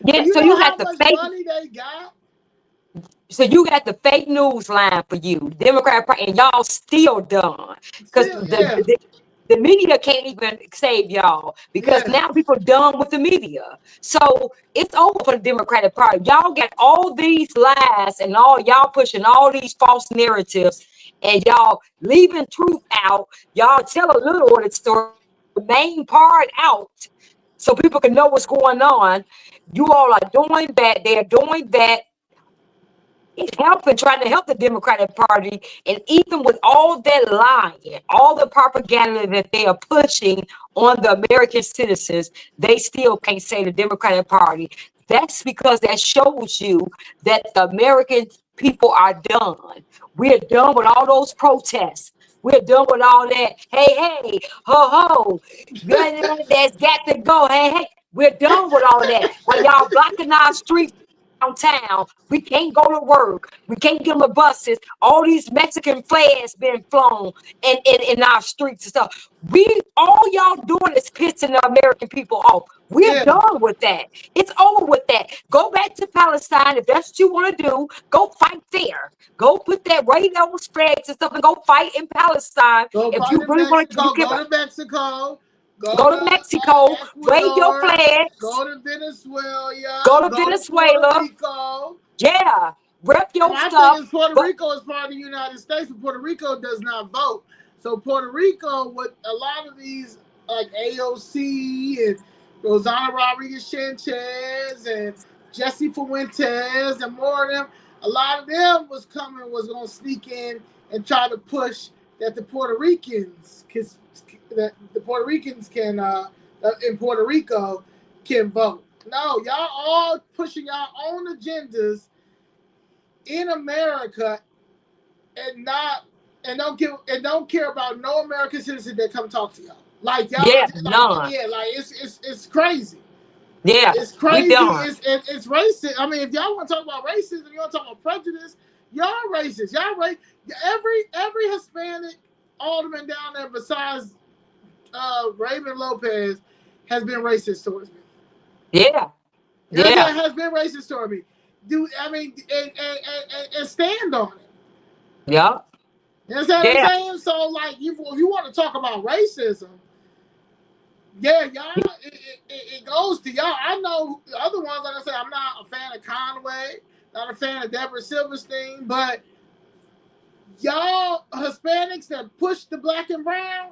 Do yeah, you so know you how got the much fake money they got? so you got the fake news line for you, Democrat Party, and y'all still done. Because Still, yeah, the media can't even save y'all because yeah, now people done with the media. So it's over for the Democratic Party. Y'all got all these lies and all y'all pushing all these false narratives and y'all leaving truth out. Y'all tell a little of the story, the main part out so people can know what's going on. You all are doing that. They're doing that. It's helping, trying to help the Democratic Party. And even with all that lying, all the propaganda that they are pushing on the American citizens, they still can't say the Democratic Party. That's because that shows you that the American people are done. We're done with all those protests. We're done with all that. Hey, hey, ho, ho. That's got to go. Hey, hey. We're done with all that. While y'all blocking our streets downtown. We can't go to work. We can't get on the buses. All these Mexican flags being flown in our streets and stuff. All y'all doing is pissing the American people off. We're yeah. done with that. It's over with that. Go back to Palestine if that's what you want to do. Go fight there. Go put that right those flags and stuff and go fight in Palestine. Go If fight you in really want to, you Mexico. give Go up. to Mexico. Go Go to to Mexico, wave your Ecuador. flags. Go to Venezuela. Go to Go to Puerto Venezuela. Rico. Yeah, rep And your my thing stuff. is, Puerto But Rico is part of the United States, but Puerto Rico does not vote. So Puerto Rico, with a lot of these like AOC and Rosanna Rodriguez Sanchez and Jesse Fuentes and more of them, a lot of them was going to sneak in and try to push that the Puerto Ricans can in Puerto Rico can vote. No, y'all all pushing your own agendas in America and don't care about no American citizen that come talk to y'all. Like y'all, yeah, like none. yeah, like it's crazy. Yeah, It's we crazy. done. It's racist. I mean, if y'all want to talk about racism, you want to talk about prejudice, y'all racist. Y'all every Hispanic alderman down there besides Raymond Lopez has been racist towards me. Yeah, You know what I'm yeah, saying? Has been racist toward me. And stand on it. yeah, You understand what I'm yeah, saying? So, like, if you want to talk about racism, yeah, y'all, it goes to y'all. I know the other ones, like I said, I'm not a fan of Conway, not a fan of Deborah Silverstein, but y'all Hispanics that push the black and brown,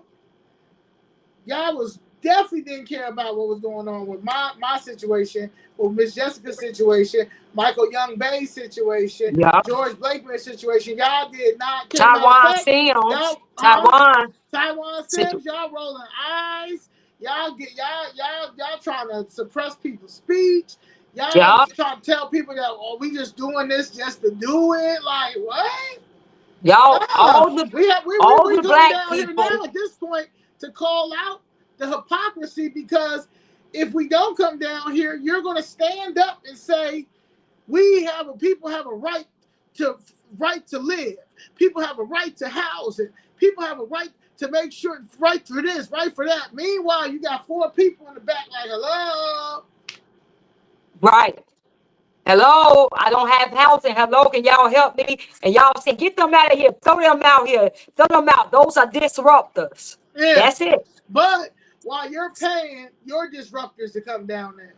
y'all was definitely didn't care about what was going on with my situation, with Miss Jessica's situation, Michael Young Bay's situation, yeah. George Blakeman's situation. Y'all did not care. Matter of Taiwan fact, Sims, y'all, Taiwan. Taiwan Situ- Sims, y'all rolling eyes. Y'all trying to suppress people's speech. Y'all Yeah, trying to tell people that we just doing this just to do it. Like what? y'all, Nah, we all the coming black down here people. now at this point to call out the hypocrisy, because if we don't come down here, you're going to stand up and say people have a right to live. People have a right to housing. People have a right to make sure right for this, right for that. Meanwhile, you got 4 people in the back like, hello. Right. Hello, I don't have housing. Hello, can y'all help me? And y'all say, get them out of here. Throw them out here. Throw them out. Those are disruptors. Yeah. That's it. But while you're paying your disruptors to come down there.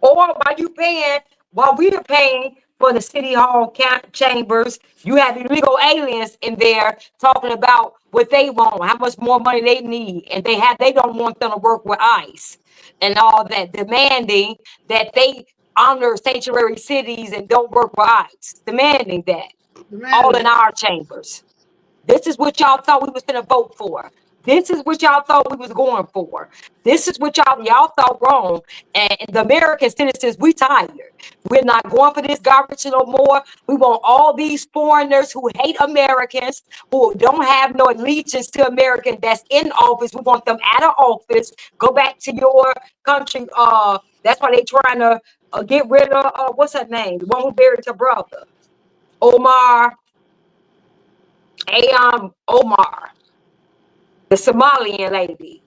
Or while we're paying for the city hall chambers, you have illegal aliens in there talking about what they want, how much more money they need, and they don't want them to work with ICE and all that, demanding that they honor sanctuary cities and don't work with ICE, demanding that all in Demanding. our chambers. This is what y'all thought we was gonna vote for. This is what y'all thought we was going for. This is what y'all thought wrong. And the American citizens, we tired. We're not going for this garbage no more. We want all these foreigners who hate Americans, who don't have no allegiance to America that's in office. We want them out of office. Go back to your country. That's why they trying to get rid of what's her name? The one who buried her brother, Omar. Omar, the Somalian lady.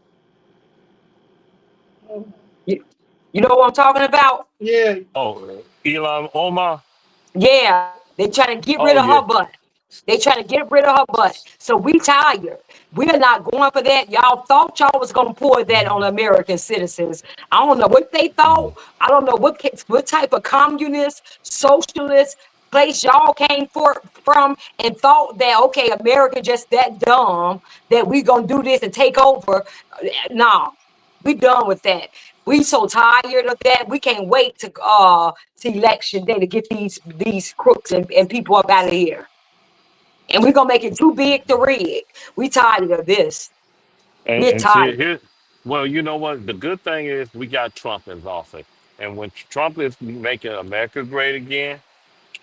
Oh, You, you know what I'm talking about? yeah. Oh, Elon Omar. Yeah, they trying to get rid Oh of yeah. her butt. They trying to get rid of her butt. So we tired. We're not going for that. Y'all thought y'all was gonna pour that on American citizens. I don't know what they thought. I don't know what type of communist, socialist place y'all came from and thought that okay, America just that dumb that we gonna do this and take over. No, we done with that. We so tired of that. We can't wait to election day to get these crooks and people up out of here. And we're gonna make it too big to rig. We tired of this. We're And see tired. here, well, you know what? The good thing is we got Trump in office, and when Trump is making America great again,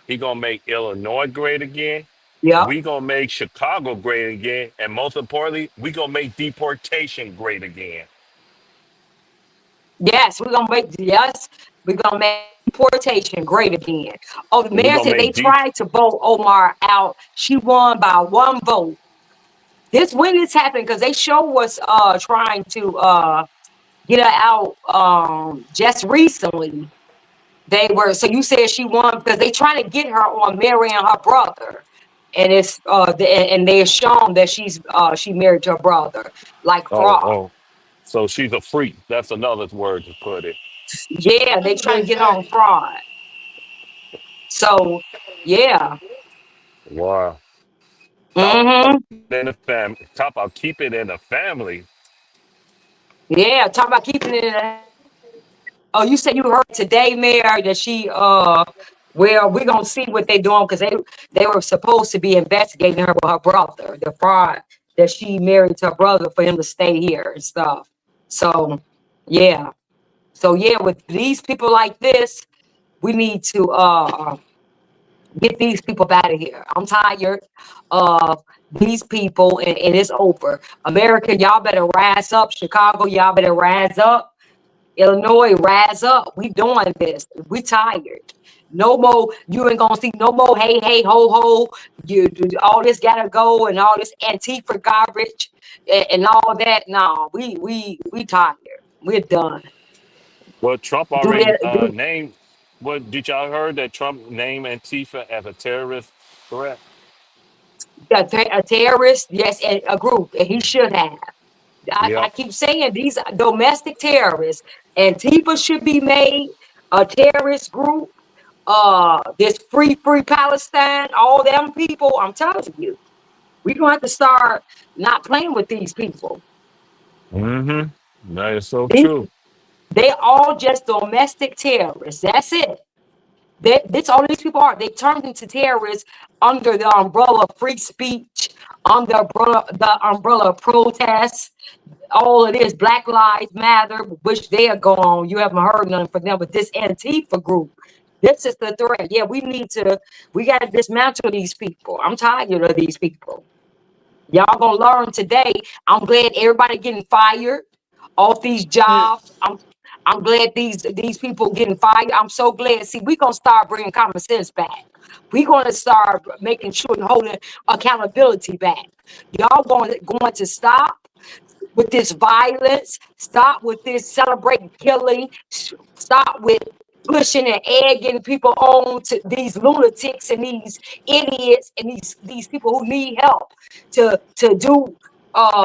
he gonna make Illinois great again. Yep. We gonna make Chicago great again, and most importantly, we gonna make deportation great again. We're gonna make deportation great again. Oh, the We mayor gonna said they make deep. tried to vote Omar out. She won by one vote. When this happened, because they show us trying to get her out just recently. They were so you said she won because they trying to get her on marrying her brother. And it's and they're shown that she married her brother like Oh, fraud. oh, so she's a freak. That's another word to put it. Yeah, they That's what trying they to get on say. fraud. So yeah. Wow. Talk about Mm-hmm. keeping it in the family. Talk about keep it in the family. Yeah, talk about keeping it in oh, you said you heard today, Mayor, that she well, we're gonna see what they're doing because they were supposed to be investigating her with her brother, the fraud that she married to her brother for him to stay here and stuff. So yeah. So yeah, with these people like this, we need to get these people out of here. I'm tired of these people and it's over. America, y'all better rise up. Chicago, y'all better rise up. Illinois, rise up. We doing this. We tired. No more. You ain't gonna see no more. Hey, hey, ho, ho. All this gotta go and all this Antifa garbage and all that. No, we tired. We're done. Well, Trump Do already that. Do named. What did y'all heard that Trump named Antifa as a terrorist threat? a terrorist? Yes, and a group, and he should have. I Yep. keep saying these are domestic terrorists. Antifa should be made a terrorist group. This free Palestine, all them people. I'm telling you, we're gonna have to start not playing with these people. Mm-hmm. That is so They true. they all just domestic terrorists. That's it. That's all these people are. They turned into terrorists under the umbrella of free speech, under the umbrella of protests. All it is, Black Lives Matter, which they are gone. You haven't heard nothing from them, but this Antifa group, this is the threat. Yeah, we got to dismantle these people. I'm tired of these people. Y'all gonna learn today. I'm glad everybody getting fired off these Yeah. jobs. I'm glad these people getting fired. I'm so glad. See, we gonna start bringing common sense back. We gonna start making sure and holding accountability back. Y'all going to stop with this violence. Stop with this celebrating killing. Stop with pushing and egging people on to these lunatics and these idiots and these people who need help to do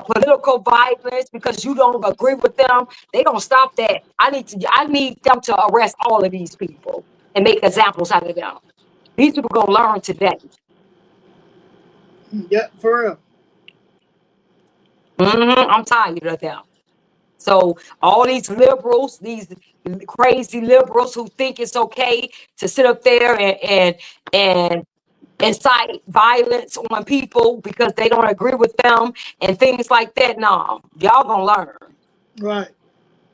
political violence because you don't agree with them. They don't stop that. I need them to arrest all of these people and make examples out of them. These people gonna learn today. Yeah, for real. I'm tired of them. So all these liberals, these crazy liberals who think it's okay to sit up there and incite violence on people because they don't agree with them and things like that. No, y'all gonna learn. Right.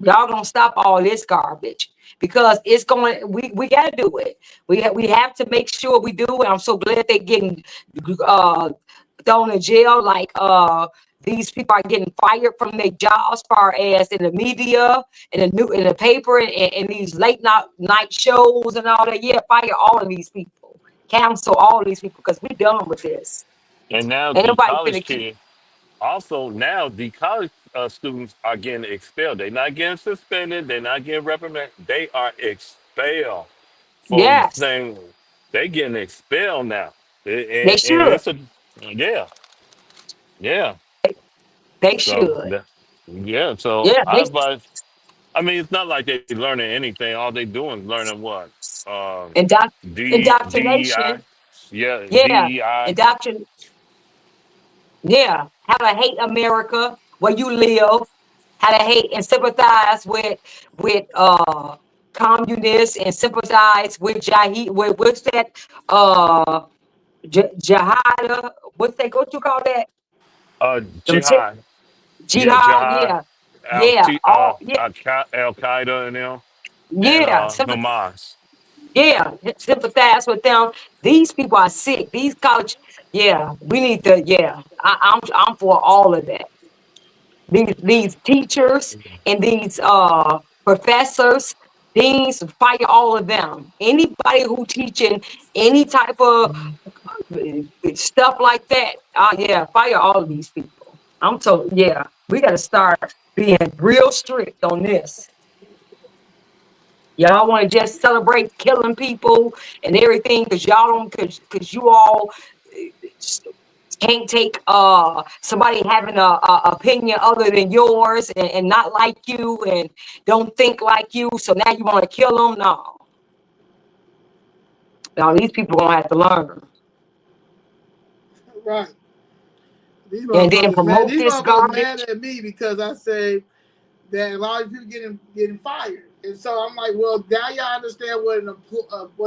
Y'all gonna stop all this garbage because it's going. We gotta do it. We have to make sure we do it. I'm so glad they're getting thrown in jail. Like these people are getting fired from their jobs, far as in the media, in the paper, and these late night shows and all that. Yeah, fire all of these people. Cancel all these people because we done with this. And now Ain't the nobody college finna keep. kids, also now the college students are getting expelled. They're not getting suspended. They're not getting reprimanded. They are expelled for Yes, saying they getting expelled now. they And should. it's a, yeah, yeah. They So, should. yeah. So Yeah, I advise, I mean, it's not like they learning anything. All they doing is learning what? Uh, Indoctr- DEI. indoctrination. Yeah, Yeah, DEI. indoctrin. Yeah, how to hate America where you live, how to hate and sympathize with communists and sympathize with jihad. With what's that? Uh, jihad. What you call that? Them shit- Jihad. Yeah, Jihad. Jihad. Yeah, yeah. All yeah, Al Qaeda and them, and yeah. Hamas. Yeah, sympathize with them. These people are sick. These college, yeah, we need to. Yeah, I'm for all of that. These teachers and these professors, these fire all of them. Anybody who teaching any type of stuff like that, yeah, fire all of these people. I'm so yeah, we got to start being real strict on this. Y'all want to just celebrate killing people and everything because y'all don't because you all can't take somebody having a opinion other than yours and not like you and don't think like you. So now you want to kill them? No. Now these people gonna have to learn Right. These and then motherfuckers mad. promote These this motherfuckers mad garbage. at me because I say that a lot of people getting fired, and so I'm like, well, now y'all understand what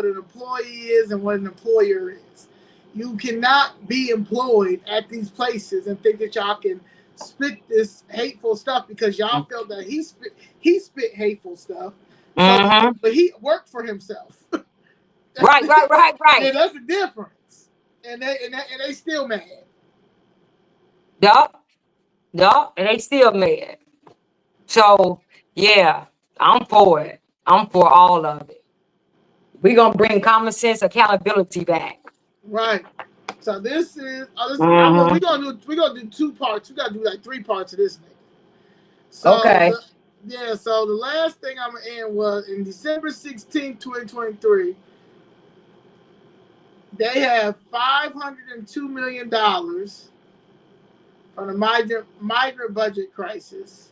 an employee is and what an employer is. You cannot be employed at these places and think that y'all can spit this hateful stuff because y'all felt that he spit hateful stuff. So, Mm-hmm. but he worked for himself. Right, right, right, Yeah, right. that's the difference. And they still mad. Yup, yup, and they still mad. So yeah, I'm for it. I'm for all of it. We're gonna bring common sense accountability back. Right. So this is Mm-hmm. we're gonna do 2 parts. We gotta do like 3 parts of this thing. So Okay. so the last thing I'm gonna end was in December 16th, 2023, they have $502 million from the migrant budget crisis,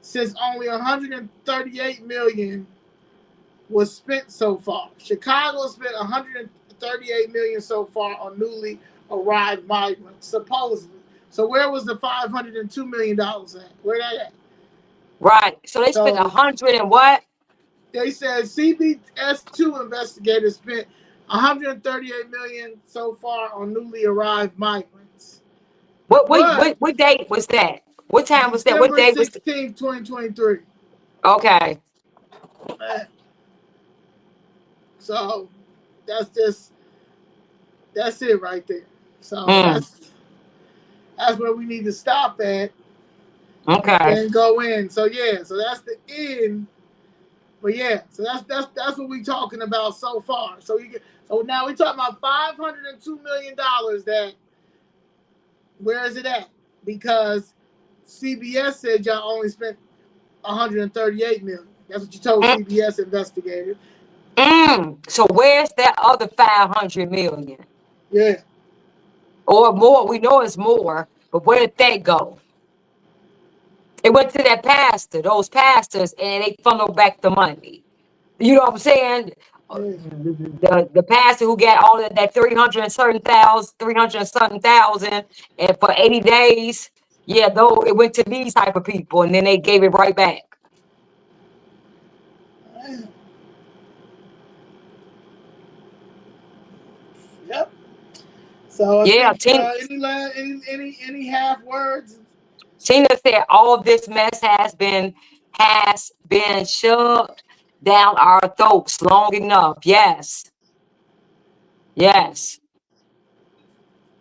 since only 138 million was spent so far. Chicago spent 138 million so far on newly arrived migrants, supposedly. So where was the $502 million at? Where that at? Right. So they spent So 100 and what? they said CBS2 investigators spent 138 million so far on newly arrived migrants. But What date was that? What time was that? What December day was 16th, 2023. okay. So that's just that's it right there. So Mm, that's where we need to stop at and okay. then go in. So yeah, so that's the end. But yeah, so that's what we talking about so far. So now we talking about $502 million. That where is it at? Because CBS said y'all only spent 138 million. That's what you told Mm, CBS investigators. So where's that other 500 million? Yeah. Or more? We know it's more, but where did that go? It went to that pastor, those pastors, and they funneled back the money. You know what I'm saying? Yeah. The pastor who got all of that 300 and certain thousand, 300 and something thousand, and for 80 days, yeah, though it went to these type of people, and then they gave it right back. Yep. So I Yeah, think any half words. Tina said all of this mess has been shoved down our throats long enough. Yes. Yes.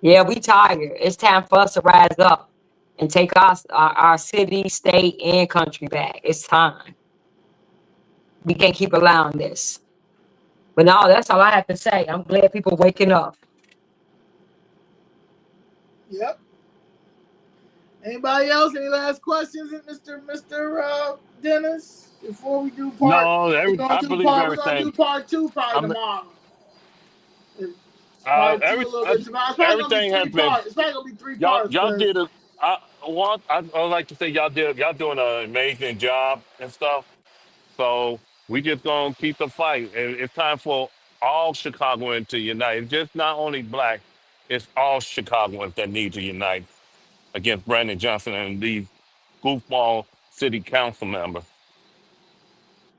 Yeah, we tired. It's time for us to rise up and take our city, state, and country back. It's time. We can't keep allowing this. But no, that's all I have to say. I'm glad people waking up. Yep. Anybody else? Any last questions, Mr. Dennis? Before we do part, No, we're gonna I do believe part. We're gonna do everything. part two probably I'm tomorrow. Part two a little bit tomorrow. It's probably gonna be everything has three been parts. It's probably gonna be three y'all. parts Y'all because did a. I would like to say y'all doing an amazing job and stuff. So we just gonna keep the fight. And it's time for all Chicagoans to unite. It's just not only black. It's all Chicagoans that need to unite against Brandon Johnson and these goofball city council members.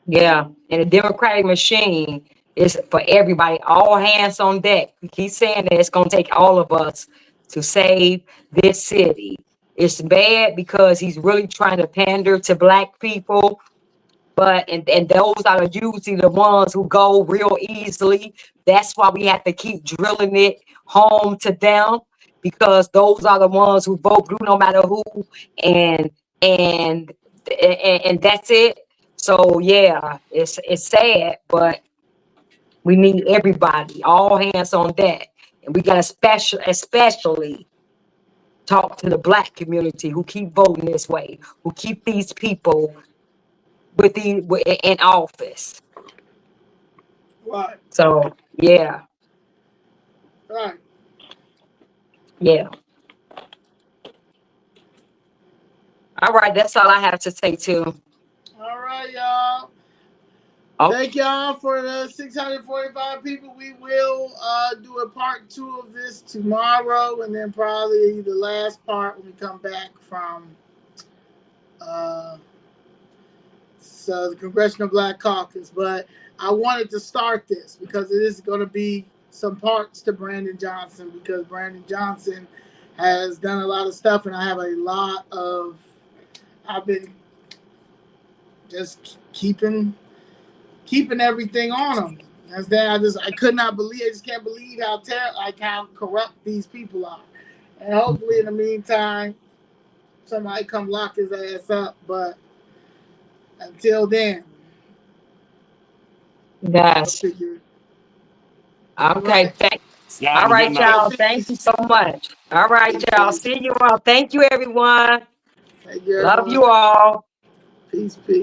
Yeah. And the Democratic machine is for everybody, all hands on deck. We keep saying that it's going to take all of us to save this city. It's bad because he's really trying to pander to black people. But and those are usually the ones who go real easily. That's why we have to keep drilling it home to them, because those are the ones who vote blue no matter who, and and and that's it. So yeah, it's sad, but we need everybody, all hands on deck, and we got to especially talk to the black community who keep voting this way, who keep these people in office. right, So yeah, right. yeah. All right, that's all I have to say too. All right, y'all. Oh, Thank y'all for the 645 people. We will do a part two of this tomorrow, and then probably the last part when we come back from so the Congressional Black Caucus. But I wanted to start this because it is going to be some parts to Brandon Johnson, because Brandon Johnson has done a lot of stuff, and I have a lot of. I've been just keeping everything on them. That's that. I could not believe. I just can't believe how corrupt these people are. And hopefully, in the meantime, somebody come lock his ass up. But until then, I'll yes. figure. Okay. Right. Y'all All have a good right, night. y'all. Thank you so much. All right, y'all. See you all. Thank you, everyone. Thank you, Love everyone. you all. Peace, peace.